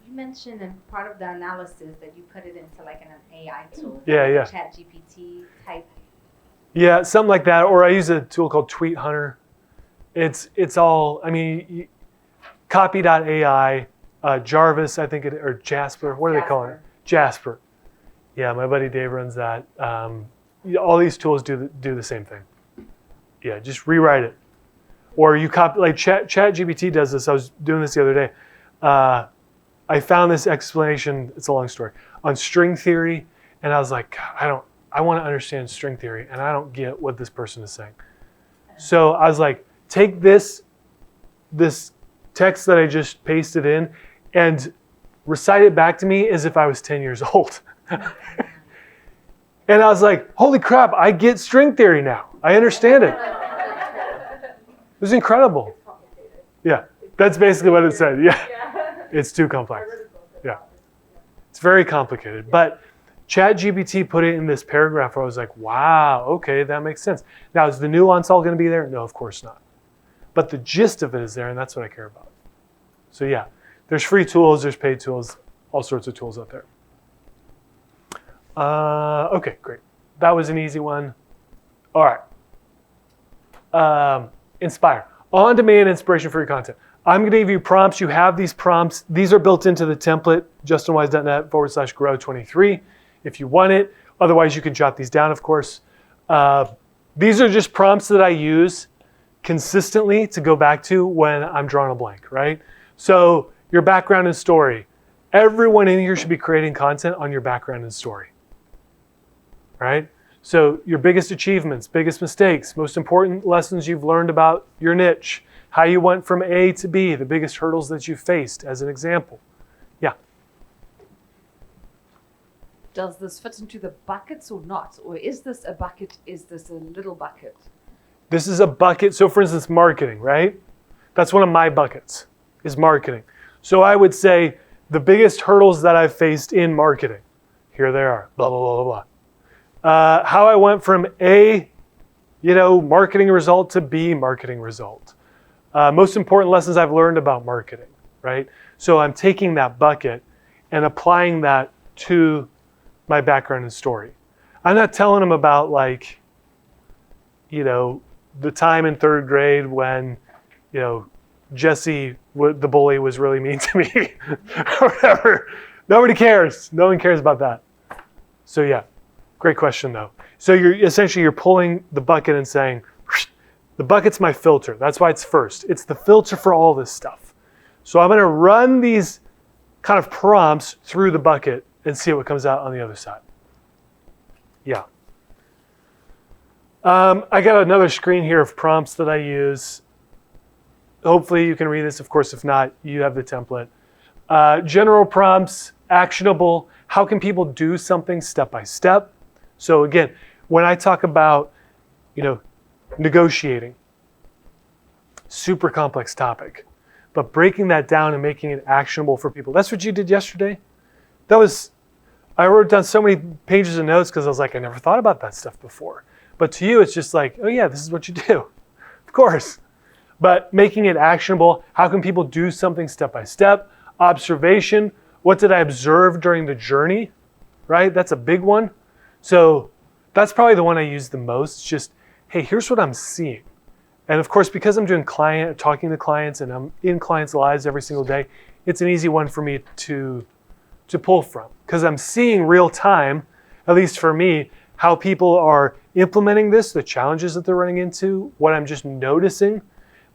You mentioned in part of the analysis that you put it into like an AI tool. Yeah, like yeah. ChatGPT type. Yeah, something like that. Or I use a tool called Tweet Hunter. It's all, copy.ai, Jarvis, I think or Jasper, what do they call it? Jasper. Yeah, my buddy Dave runs that. All these tools do the same thing. Yeah, just rewrite it. Or you copy, like ChatGPT does this. I was doing this the other day. I found this explanation, it's a long story, on string theory, and I was like, God, I want to understand string theory, and I don't get what this person is saying. So I was like, take this text that I just pasted in and recite it back to me as if I was 10 years old. And I was like, holy crap, I get string theory now. I understand it. It was incredible. Yeah, that's basically what it said. Yeah, it's too complex. Yeah, it's very complicated. But ChatGPT put it in this paragraph where I was like, wow, okay, that makes sense. Now, is the nuance all going to be there? No, of course not. But the gist of it is there, and that's what I care about. So yeah, there's free tools, there's paid tools, all sorts of tools out there. Okay, great. That was an easy one. All right. Inspire. On-demand inspiration for your content. I'm going to give you prompts. You have these prompts. These are built into the template, justinwise.net/grow23 if you want it. Otherwise, you can jot these down, of course. These are just prompts that I use consistently to go back to when I'm drawing a blank, right? So your background and story. Everyone in here should be creating content on your background and story, right? So your biggest achievements, biggest mistakes, most important lessons you've learned about your niche, how you went from A to B, the biggest hurdles that you faced as an example. Yeah. Does this fit into the buckets or not? Or is this a bucket? Is this a little bucket? This is a bucket. So for instance, marketing, right? That's one of my buckets, is marketing. So I would say the biggest hurdles that I've faced in marketing, here they are, blah, blah, blah, blah, blah. How I went from A, marketing result to B marketing result. Most important lessons I've learned about marketing, right? So I'm taking that bucket and applying that to my background and story. I'm not telling them about like, you know, the time in 3rd grade when, you know, Jesse, the bully, was really mean to me or whatever. Nobody cares. No one cares about that. So yeah, great question though. So you're pulling the bucket and saying, the bucket's my filter. That's why it's first. It's the filter for all this stuff. So I'm going to run these kind of prompts through the bucket and see what comes out on the other side. Yeah. I got another screen here of prompts that I use. Hopefully you can read this. Of course, if not, you have the template. General prompts, actionable. How can people do something step by step? So again, when I talk about, you know, negotiating, super complex topic, but breaking that down and making it actionable for people. That's what you did yesterday. I wrote down so many pages of notes because I was like, I never thought about that stuff before. But to you, it's just like, oh yeah, this is what you do. Of course. But making it actionable, how can people do something step by step? Observation, what did I observe during the journey, right? That's a big one. So that's probably the one I use the most. It's just, hey, here's what I'm seeing. And of course, because I'm talking to clients and I'm in clients' lives every single day, it's an easy one for me to pull from. Because I'm seeing real time, at least for me, how people are implementing this, the challenges that they're running into, what I'm just noticing.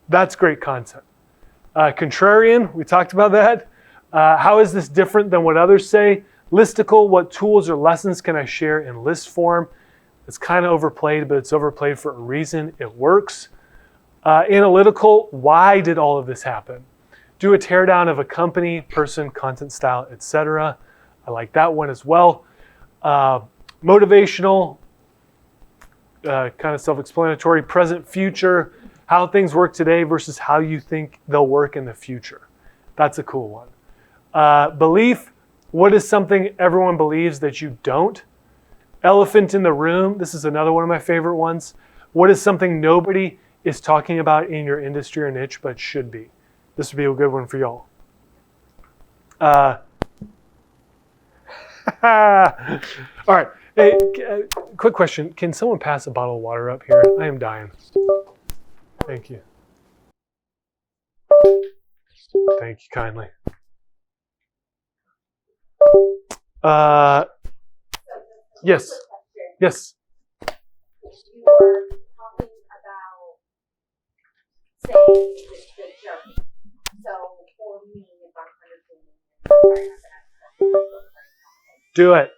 That's great content. Contrarian, we talked about that. How is this different than what others say? Listicle, what tools or lessons can I share in list form? It's kind of overplayed, but it's overplayed for a reason. It works. Analytical, why did all of this happen? Do a teardown of a company, person, content style, etc. I like that one as well. Motivational, kind of self-explanatory. Present, future, how things work today versus how you think they'll work in the future. That's a cool one. Belief, what is something everyone believes that you don't? Elephant in the room, this is another one of my favorite ones. What is something nobody is talking about in your industry or niche but should be? This would be a good one for y'all. All right, hey, quick question. Can someone pass a bottle of water up here? I am dying. Thank you. Thank you kindly. Yes. Yes. You were talking about, say, the journey. So for me, if I'm understanding, do it.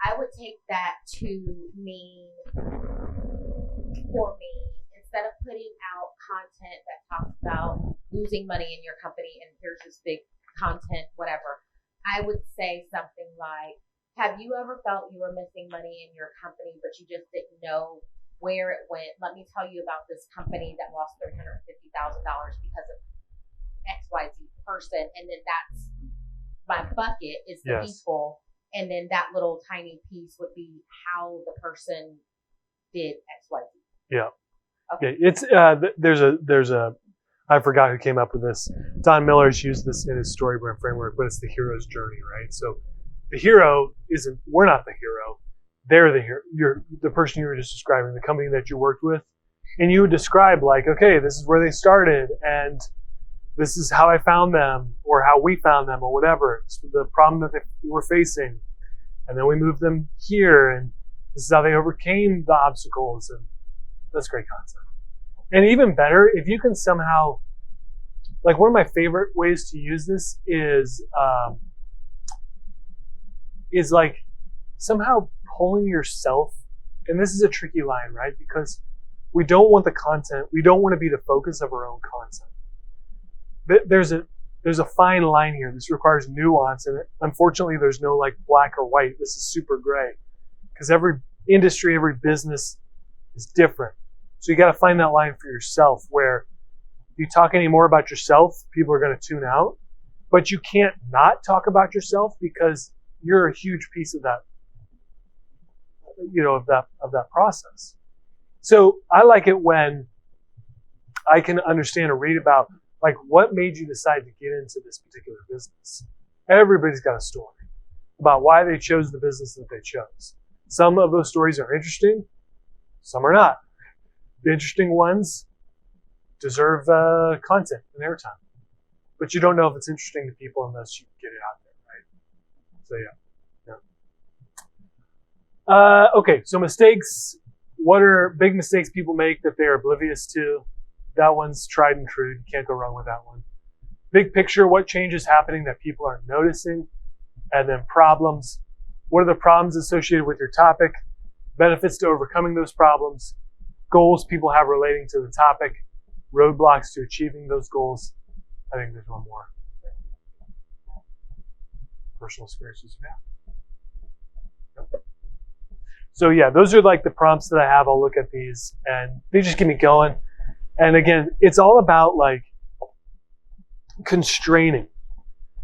I would take that to mean, for me, instead of putting out content that talks about losing money in your company and here's this big content, whatever, I would say something like, have you ever felt you were missing money in your company, but you just didn't know where it went? Let me tell you about this company that lost $350,000 because of XYZ person. And then that's my bucket is the people. And then that little tiny piece would be how the person did XYZ. Yeah. Okay. It's there's a I forgot who came up with this. Don Miller's used this in his StoryBrand framework, but it's the hero's journey, right? So the hero isn't, we're not the hero. They're the hero. You're the person you were just describing, the company that you worked with. And you would describe like, okay, this is where they started and this is how I found them or how we found them or whatever. It's the problem that they were facing. And then we moved them here and this is how they overcame the obstacles. And that's great content. And even better, if you can somehow, like one of my favorite ways to use this is like somehow pulling yourself, and this is a tricky line, right? Because we don't want the content, we don't want to be the focus of our own content. There's a fine line here. This requires nuance, and unfortunately there's no like black or white. This is super gray because every industry, every business is different. So you got to find that line for yourself where if you talk any more about yourself, people are going to tune out, but you can't not talk about yourself because you're a huge piece of that, of that process. So I like it when I can understand or read about like what made you decide to get into this particular business. Everybody's got a story about why they chose the business that they chose. Some of those stories are interesting, some are not. The interesting ones deserve content and airtime. But you don't know if it's interesting to people unless you get it out there, right? So yeah. Okay, so mistakes. What are big mistakes people make that they are oblivious to? That one's tried and true. You can't go wrong with that one. Big picture, what change is happening that people aren't noticing? And then problems. What are the problems associated with your topic? Benefits to overcoming those problems. Goals people have relating to the topic. Roadblocks to achieving those goals. I think there's one more. Personal experiences. Yeah. Yep. So yeah, those are like the prompts that I have. I'll look at these and they just get me going. And again, it's all about like constraining.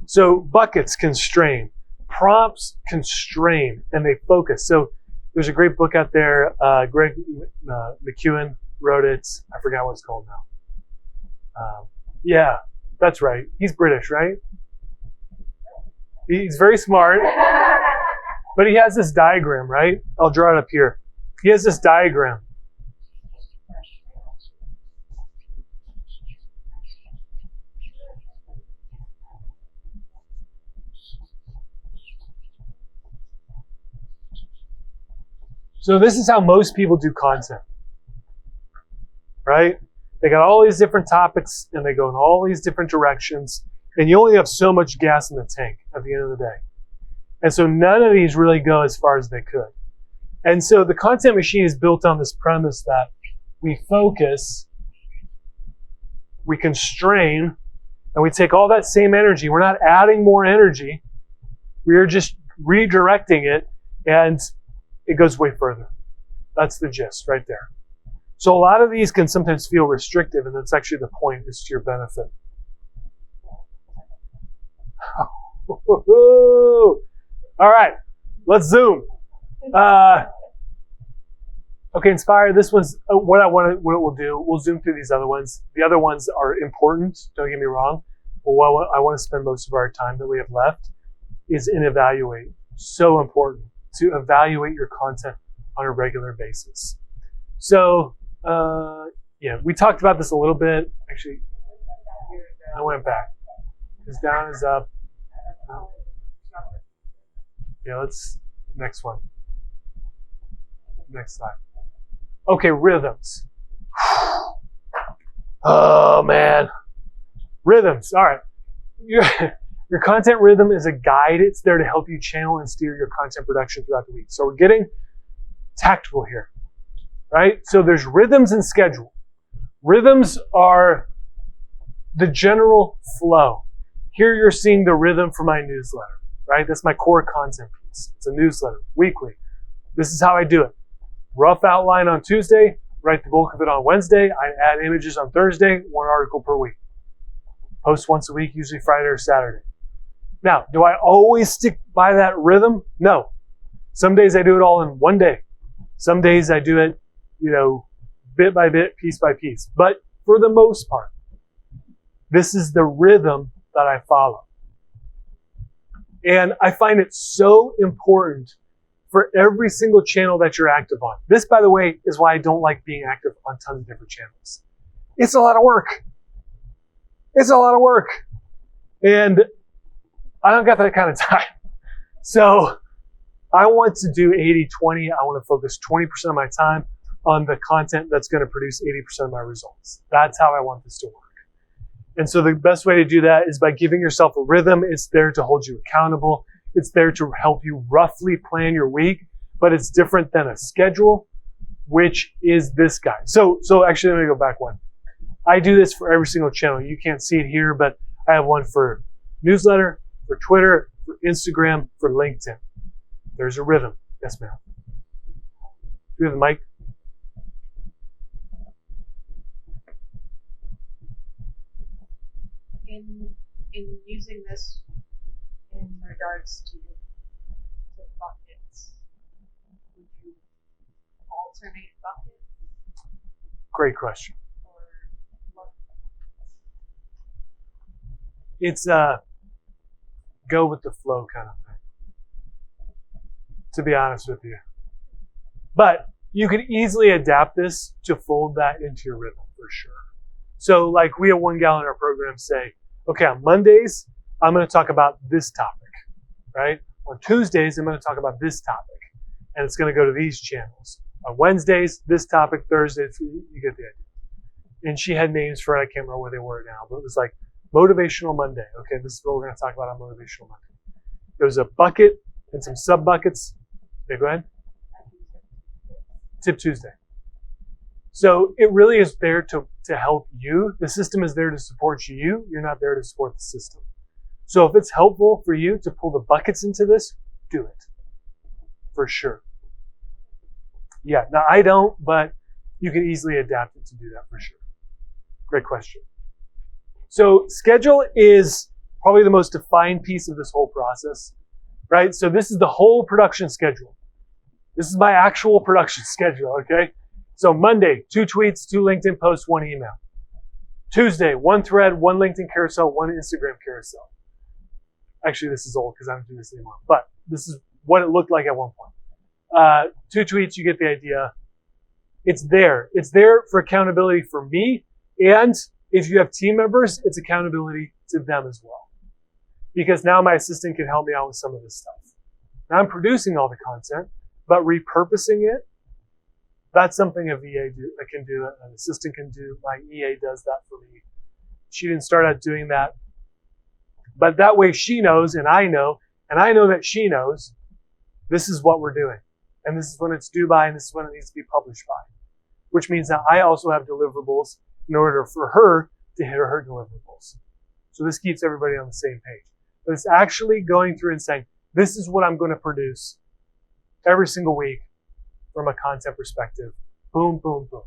So buckets constrain, prompts constrain, and they focus. So there's a great book out there. Greg McKeown wrote it. I forgot what it's called now. Yeah, that's right. He's British, right? He's very smart. But he has this diagram, right? I'll draw it up here. He has this diagram. So this is how most people do content, right? They got all these different topics and they go in all these different directions, and you only have so much gas in the tank at the end of the day. And so none of these really go as far as they could. And so the content machine is built on this premise that we focus, we constrain, and we take all that same energy. We're not adding more energy. We are just redirecting it, and it goes way further. That's the gist right there. So a lot of these can sometimes feel restrictive, and that's actually the point. It's to your benefit. All right, let's zoom. Okay, Inspire. This one's what we'll do. We'll zoom through these other ones. The other ones are important. Don't get me wrong. But what I want to spend most of our time that we have left is in evaluate. So important to evaluate your content on a regular basis. So yeah, we talked about this a little bit. Actually, I went back. Is down is up. Yeah, let's, next one. Next slide. Okay, rhythms. Oh man. Rhythms, all right. Your content rhythm is a guide. It's there to help you channel and steer your content production throughout the week. So we're getting tactical here, right? So there's rhythms and schedule. Rhythms are the general flow. Here you're seeing the rhythm for my newsletter, right? That's my core content piece. It's a newsletter, weekly. This is how I do it. Rough outline on Tuesday, write the bulk of it on Wednesday. I add images on Thursday, one article per week. Post once a week, usually Friday or Saturday. Now, do I always stick by that rhythm? No. Some days I do it all in one day. Some days I do it, bit by bit, piece by piece. But for the most part, this is the rhythm that I follow. And I find it so important for every single channel that you're active on. This, by the way, is why I don't like being active on tons of different channels. It's a lot of work. It's a lot of work. And I don't got that kind of time. So I want to do 80-20. I want to focus 20% of my time on the content that's going to produce 80% of my results. That's how I want this to work. And so the best way to do that is by giving yourself a rhythm. It's there to hold you accountable. It's there to help you roughly plan your week, but it's different than a schedule, which is this guy. So actually, let me go back one. I do this for every single channel. You can't see it here, but I have one for newsletter, for Twitter, for Instagram, for LinkedIn. There's a rhythm. Yes, ma'am. Do you have the mic? In using this in regards to buckets, would you alternate buckets Great question. It's a go with the flow kind of thing, to be honest with you. But you could easily adapt this to fold that into your rhythm for sure. So like we at One Gal in our program say, okay, on Mondays, I'm going to talk about this topic, right? On Tuesdays, I'm going to talk about this topic, and it's going to go to these channels. On Wednesdays, this topic, Thursdays, you get the idea. And she had names for it, I can't remember where they were now, but it was like Motivational Monday. Okay, this is what we're going to talk about on Motivational Monday. There was a bucket and some sub buckets. Okay, go ahead. Tip Tuesday. So it really is there to help you. The system is there to support you. You're not there to support the system. So if it's helpful for you to pull the buckets into this, do it. For sure. Yeah, now I don't, but you can easily adapt it to do that for sure. Great question. So schedule is probably the most defined piece of this whole process, right? So this is the whole production schedule. This is my actual production schedule, okay? So Monday, 2 tweets, 2 LinkedIn posts, 1 email. Tuesday, 1 thread, 1 LinkedIn carousel, 1 Instagram carousel. Actually, this is old because I don't do this anymore, but this is what it looked like at one point. 2 tweets, you get the idea. It's there. It's there for accountability for me, and if you have team members, it's accountability to them as well. Because now my assistant can help me out with some of this stuff. Now I'm producing all the content, but repurposing it, that's something a VA can do, an assistant can do. My EA does that for me. She didn't start out doing that. But that way she knows, and I know that she knows, this is what we're doing. And this is when it's due by, and this is when it needs to be published by. Which means that I also have deliverables in order for her to hit her deliverables. So this keeps everybody on the same page. But it's actually going through and saying, this is what I'm going to produce every single week from a content perspective. Boom, boom, boom.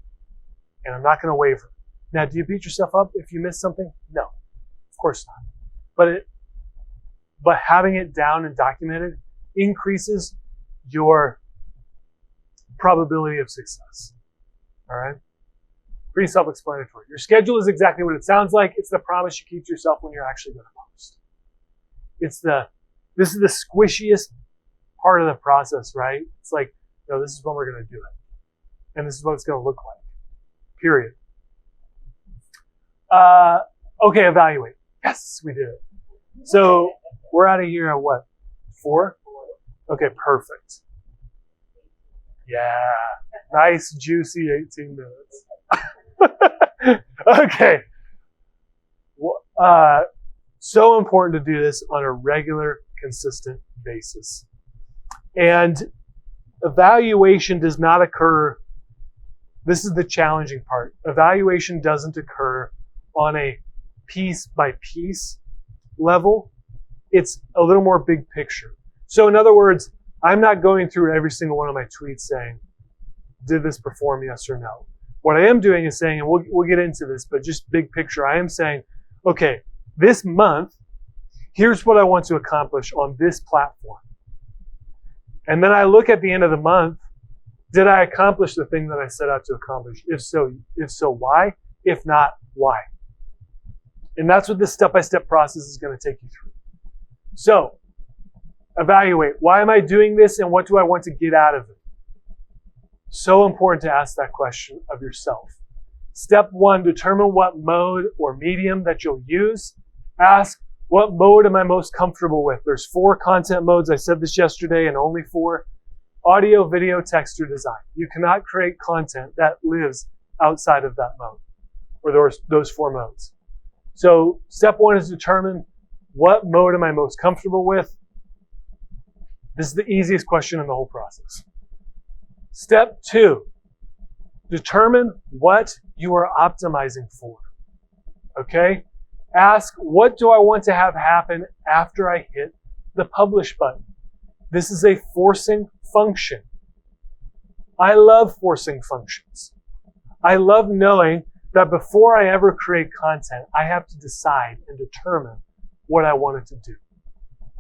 And I'm not going to waver. Now, do you beat yourself up if you miss something? No, of course not. But having it down and documented increases your probability of success. All right? Pretty self-explanatory. Your schedule is exactly what it sounds like. It's the promise you keep to yourself when you're actually going to post. This is the squishiest part of the process, right? It's like, no, this is when we're going to do it. And this is what it's going to look like. Period. Okay, evaluate. Yes, we did it. So we're out of here at what? 4? Okay, perfect. Yeah. Nice, juicy 18 minutes. Okay. So important to do this on a regular, consistent basis. And evaluation does not occur. This is the challenging part. Evaluation doesn't occur on a piece by piece level. It's a little more big picture. So in other words, I'm not going through every single one of my tweets saying, did this perform, yes or no? What I am doing is saying, and we'll get into this, but just big picture, I am saying, okay, this month, here's what I want to accomplish on this platform. And then I look at the end of the month, did I accomplish the thing that I set out to accomplish? If so, why? If not, why? And that's what this step-by-step process is going to take you through. So, evaluate. Why am I doing this and what do I want to get out of it? So important to ask that question of yourself. Step 1, determine what mode or medium that you'll use. Ask, what mode am I most comfortable with? There's 4 content modes. I said this yesterday, and only 4. Audio, video, text, or design. You cannot create content that lives outside of that mode, or those 4 modes. So step 1 is determine what mode am I most comfortable with. This is the easiest question in the whole process. Step 2, determine what you are optimizing for. Okay? Ask, what do I want to have happen after I hit the publish button? This is a forcing function. I love forcing functions. I love knowing that before I ever create content, I have to decide and determine what I want it to do.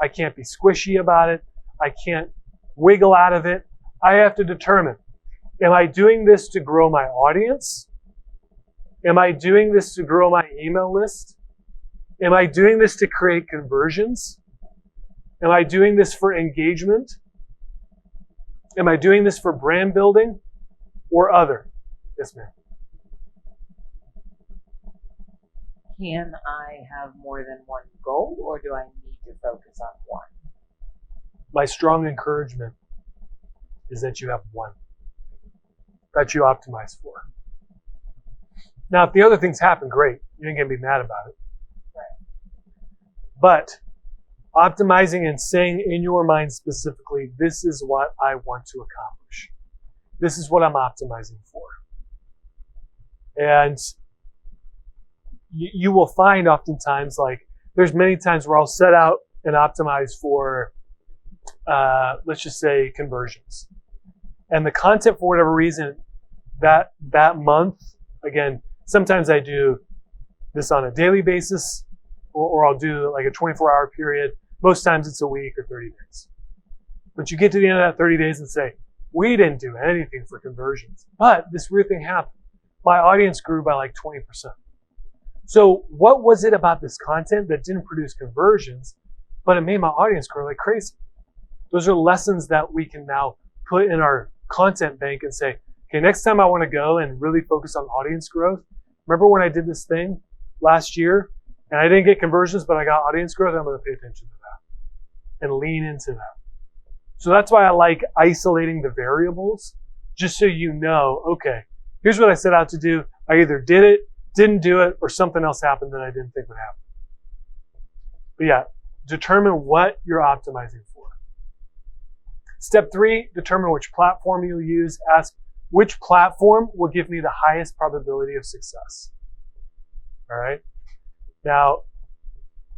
I can't be squishy about it. I can't wiggle out of it. I have to determine, am I doing this to grow my audience? Am I doing this to grow my email list? Am I doing this to create conversions? Am I doing this for engagement? Am I doing this for brand building or other? Yes, ma'am. Can I have more than one goal, or do I need to focus on one? My strong encouragement is that you have one that you optimize for. Now, if the other things happen, great. You ain't gonna be mad about it. But optimizing and saying in your mind specifically, this is what I want to accomplish. This is what I'm optimizing for. And you will find oftentimes, like, there's many times where I'll set out and optimize for, let's just say, conversions. And the content, for whatever reason, that month, again, sometimes I do this on a daily basis, or I'll do like a 24-hour period. Most times it's a week or 30 days. But you get to the end of that 30 days and say, we didn't do anything for conversions. But this weird thing happened. My audience grew by like 20%. So what was it about this content that didn't produce conversions, but it made my audience grow like crazy? Those are lessons that we can now put in our content bank and say, okay, next time I want to go and really focus on audience growth. Remember when I did this thing last year and I didn't get conversions, but I got audience growth? I'm going to pay attention to that and lean into that. So that's why I like isolating the variables, just so you know, okay, here's what I set out to do. I either did it, didn't do it, or something else happened that I didn't think would happen. But yeah, determine what you're optimizing for. Step 3, determine which platform you'll use. Ask which platform will give me the highest probability of success. All right. Now,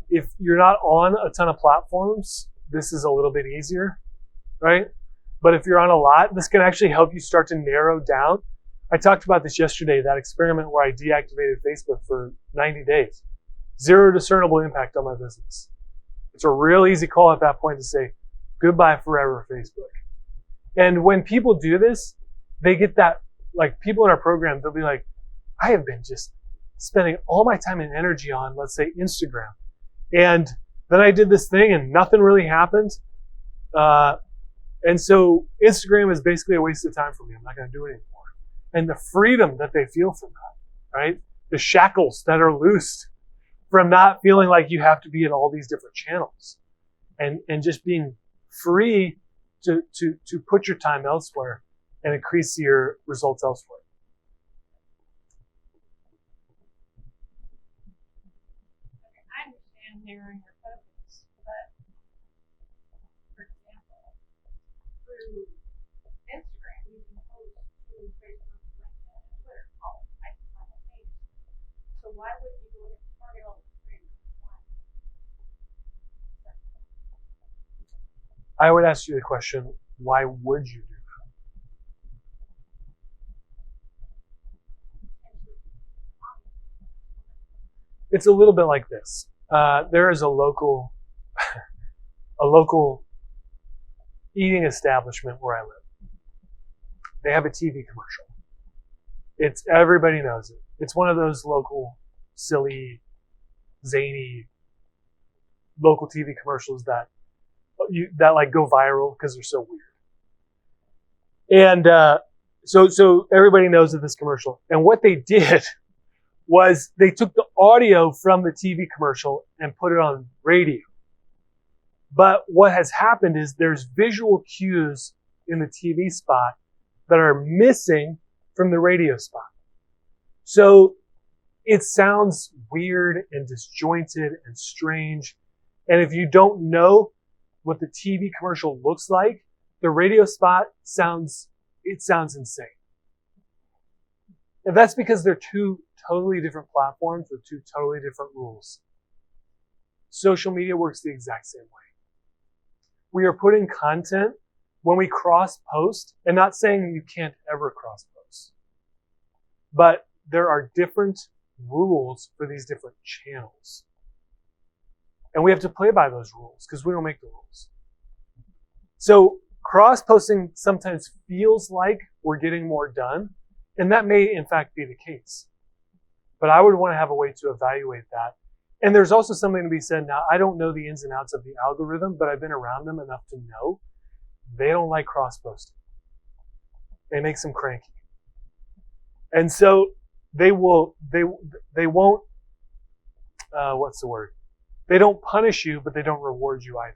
if you're not on a ton of platforms, this is a little bit easier, right? But if you're on a lot, this can actually help you start to narrow down. I talked about this yesterday, that experiment where I deactivated Facebook for 90 days. 0 discernible impact on my business. It's a real easy call at that point to say, goodbye forever, Facebook. And when people do this, they get that, like, people in our program, they'll be like, I have been just spending all my time and energy on, let's say, Instagram. And then I did this thing and nothing really happened. And so Instagram is basically a waste of time for me. I'm not going to do it anymore. And the freedom that they feel from that, right? The shackles that are loosed from not feeling like you have to be in all these different channels and just being free to put your time elsewhere and increase your results elsewhere. I understand narrowing your focus, but for example, through Instagram, you can post to Facebook, LinkedIn, and Twitter all simultaneously. So why would you go and target all the three? I would ask you the question, why would you do that? It's a little bit like this. There is a local eating establishment where I live. They have a TV commercial. It's everybody knows it. It's one of those local, silly, zany, local TV commercials that like go viral because they're so weird. And so everybody knows of this commercial. And what they did was they took the audio from the TV commercial and put it on radio. But what has happened is there's visual cues in the TV spot that are missing from the radio spot. So it sounds weird and disjointed and strange. And if you don't know what the TV commercial looks like, the radio spot sounds insane. And that's because they're two totally different platforms with two totally different rules. Social media works the exact same way. We are putting content when we cross-post, and not saying you can't ever cross-post, but there are different rules for these different channels. And we have to play by those rules because we don't make the rules. So cross-posting sometimes feels like we're getting more done, and that may in fact be the case. But I would want to have a way to evaluate that. And there's also something to be said. Now, I don't know the ins and outs of the algorithm, but I've been around them enough to know they don't like cross-posting. It makes them cranky. And so they won't, what's the word? They don't punish you, but they don't reward you either.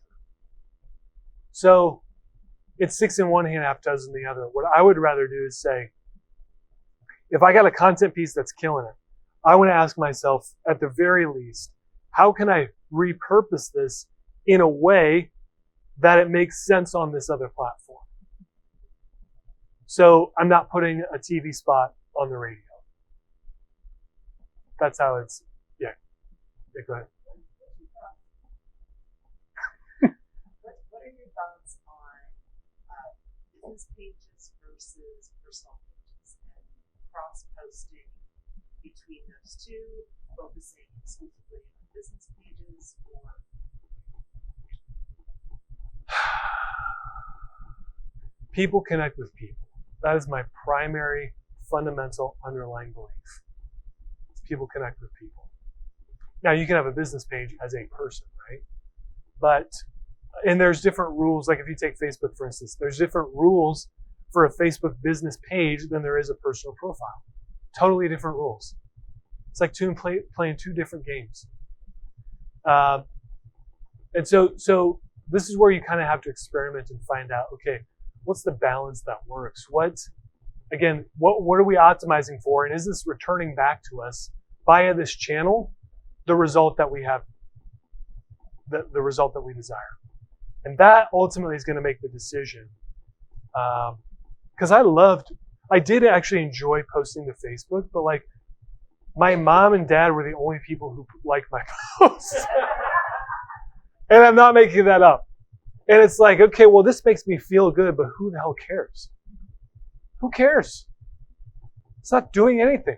So it's 6 in one hand, half dozen in the other. What I would rather do is say, if I got a content piece that's killing it, I want to ask myself, at the very least, how can I repurpose this in a way that it makes sense on this other platform? So I'm not putting a TV spot on the radio. That's how it's, yeah, go ahead. What are your thoughts on business pages versus personal pages and cross-posting between those two, focusing exclusively on business pages, or people connect with people. That is my primary, fundamental, underlying belief. People connect with people. Now, you can have a business page as a person, right? But, and there's different rules. Like if you take Facebook, for instance, there's different rules for a Facebook business page than there is a personal profile. Totally different rules. It's like playing two different games. And so this is where you kind of have to experiment and find out, okay, what's the balance that works? What are we optimizing for? And is this returning back to us via this channel the result that we have, the result that we desire? And that ultimately is going to make the decision. Because I did actually enjoy posting to Facebook, but like my mom and dad were the only people who liked my posts. And I'm not making that up. And it's like, okay, well, this makes me feel good, but who the hell cares? Who cares? It's not doing anything.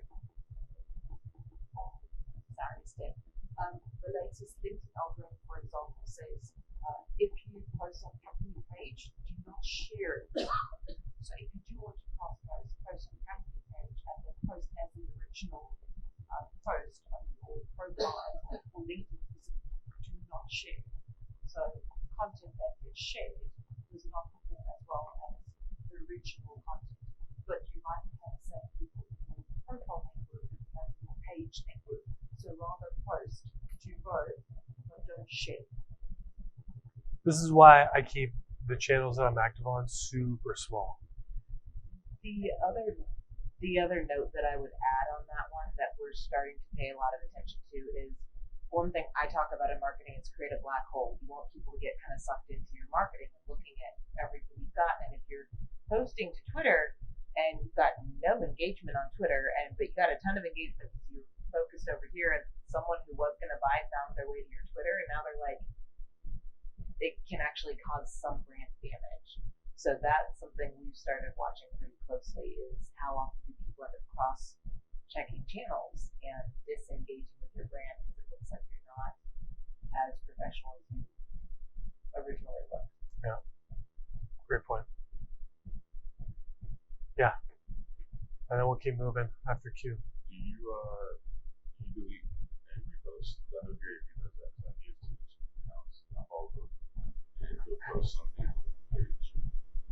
Sorry, Steph. The latest LinkedIn algorithm, for example, says if you post on company page, do not share it. So if you do want to post on company page and then post as the original post on your profile or LinkedIn, do not share. So content that gets shared does not perform as well as the original content. But you might have some people in your profile network and your page network. So rather post, do both, but don't share. This is why I keep the channels that I'm active on super small. The other note that I would add on that one that we're starting to pay a lot of attention to is one thing I talk about in marketing is create a black hole. You want people to get kind of sucked into your marketing and looking at everything you've got. And if you're posting to Twitter and you've got no engagement on Twitter, but you got a ton of engagement because you're focused over here, and someone who was going to buy found their way to your Twitter, and now they're like, it can actually cause some brand damage. So that's something we've started watching pretty closely is how often do people end up cross-checking channels and disengaging with your brand because it looks like you're not as professional as you originally looked. Yeah, great point. Yeah, and then we'll keep moving after Q. Do you delete and repost? I know Gary Vee does that. I use two accounts. I follow them. And he'll post something on the page.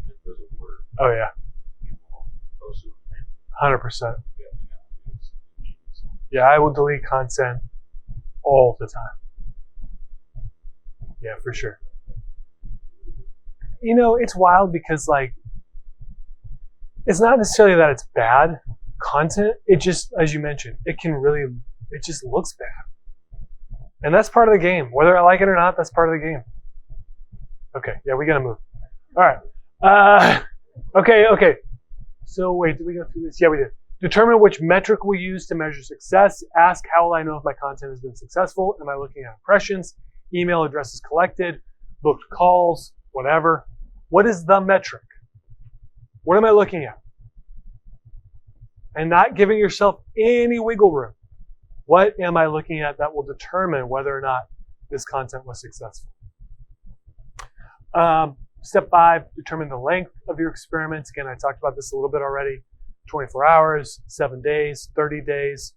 It doesn't work. Oh yeah, Post it on the page. 100%. Yeah, I will delete content all the time. Yeah, for sure. You know, it's wild because like, it's not necessarily that it's bad content. It just, as you mentioned, it just looks bad. And that's part of the game. Whether I like it or not, that's part of the game. Okay, yeah, we gotta move. All right. Okay. So wait, did we go through this? Yeah, we did. Determine which metric we use to measure success. Ask, how will I know if my content has been successful? Am I looking at impressions, email addresses collected, booked calls, whatever? What is the metric? What am I looking at? And not giving yourself any wiggle room. What am I looking at that will determine whether or not this content was successful? Step 5, determine the length of your experiments. Again, I talked about this a little bit already. 24 hours, 7 days, 30 days.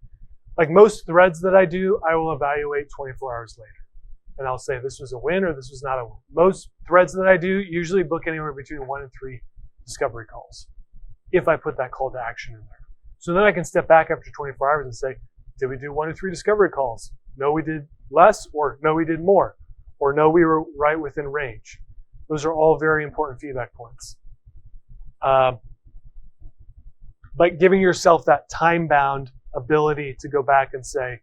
Like most threads that I do, I will evaluate 24 hours later. And I'll say this was a win or this was not a win. Most threads that I do usually book anywhere between 1 and 3 discovery calls if I put that call to action in there. So then I can step back after 24 hours and say, did we do 1 or 3 discovery calls? No, we did less, or no, we did more, or no, we were right within range. Those are all very important feedback points. But giving yourself that time-bound ability to go back and say,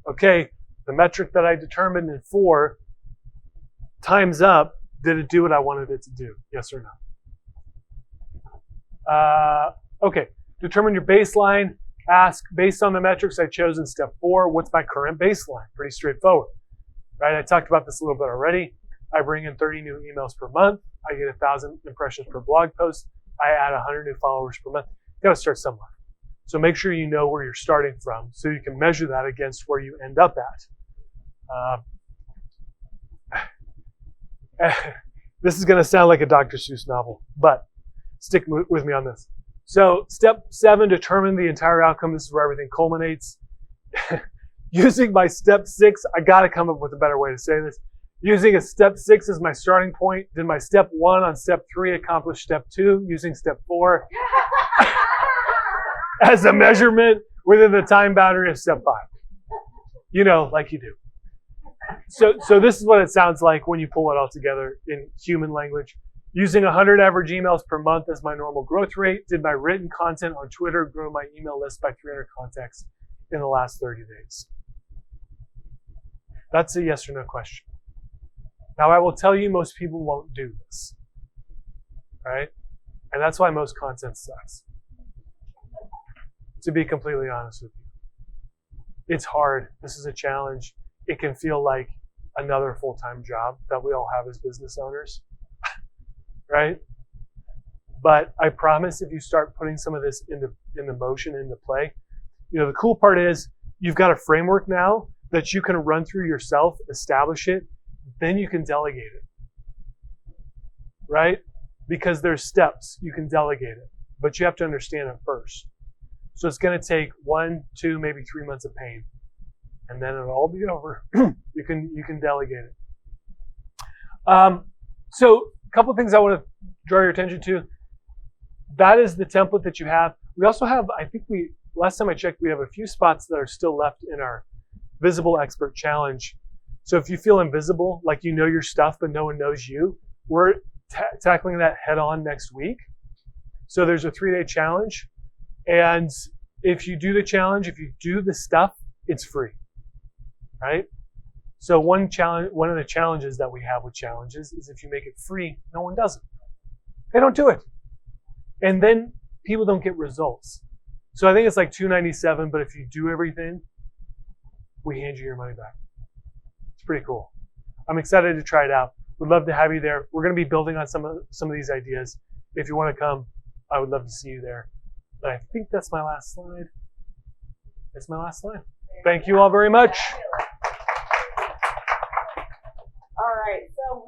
okay, the metric that I determined in 4, time's up. Did it do what I wanted it to do? Yes or no? Okay, determine your baseline. Ask, based on the metrics I chose in step 4, what's my current baseline? Pretty straightforward, right? I talked about this a little bit already. I bring in 30 new emails per month. I get 1,000 impressions per blog post. I add 100 new followers per month. You gotta start somewhere. So make sure you know where you're starting from so you can measure that against where you end up at. This is gonna sound like a Dr. Seuss novel, but stick with me on this. So step 7, determine the entire outcome. This is where everything culminates. Using my step 6, I gotta come up with a better way to say this. Using a step 6 as my starting point, did my step 1 on step 3 accomplish step 2? Using step 4 as a measurement within the time boundary of step 5. You know, like you do. So this is what it sounds like when you pull it all together in human language. Using 100 average emails per month as my normal growth rate, did my written content on Twitter grow my email list by 300 contacts in the last 30 days? That's a yes or no question. Now, I will tell you most people won't do this, right? And that's why most content sucks, to be completely honest with you. It's hard. This is a challenge. It can feel like another full-time job that we all have as business owners, right? But I promise if you start putting some of this into motion, into play, you know, the cool part is you've got a framework now that you can run through yourself, establish it, then you can delegate it, right? Because there's steps, you can delegate it, but you have to understand it first. So it's going to take 1, 2, maybe 3 months of pain, and then it'll all be over. You can delegate it. So a couple of things I want to draw your attention to. That is the template that you have. We also have, I think last time I checked, we have a few spots that are still left in our Visible Expert Challenge. So if you feel invisible, like you know your stuff, but no one knows you, we're tackling that head on next week. So there's a 3-day challenge. And if you do the challenge, if you do the stuff, it's free, right? So one of the challenges that we have with challenges is if you make it free, no one does it. They don't do it. And then people don't get results. So I think it's like $297, but if you do everything, we hand you your money back. It's pretty cool. I'm excited to try it out. Would love to have you there. We're going to be building on some of these ideas. If you want to come, I would love to see you there. But I think that's my last slide. It's my last slide. Thank you all very much.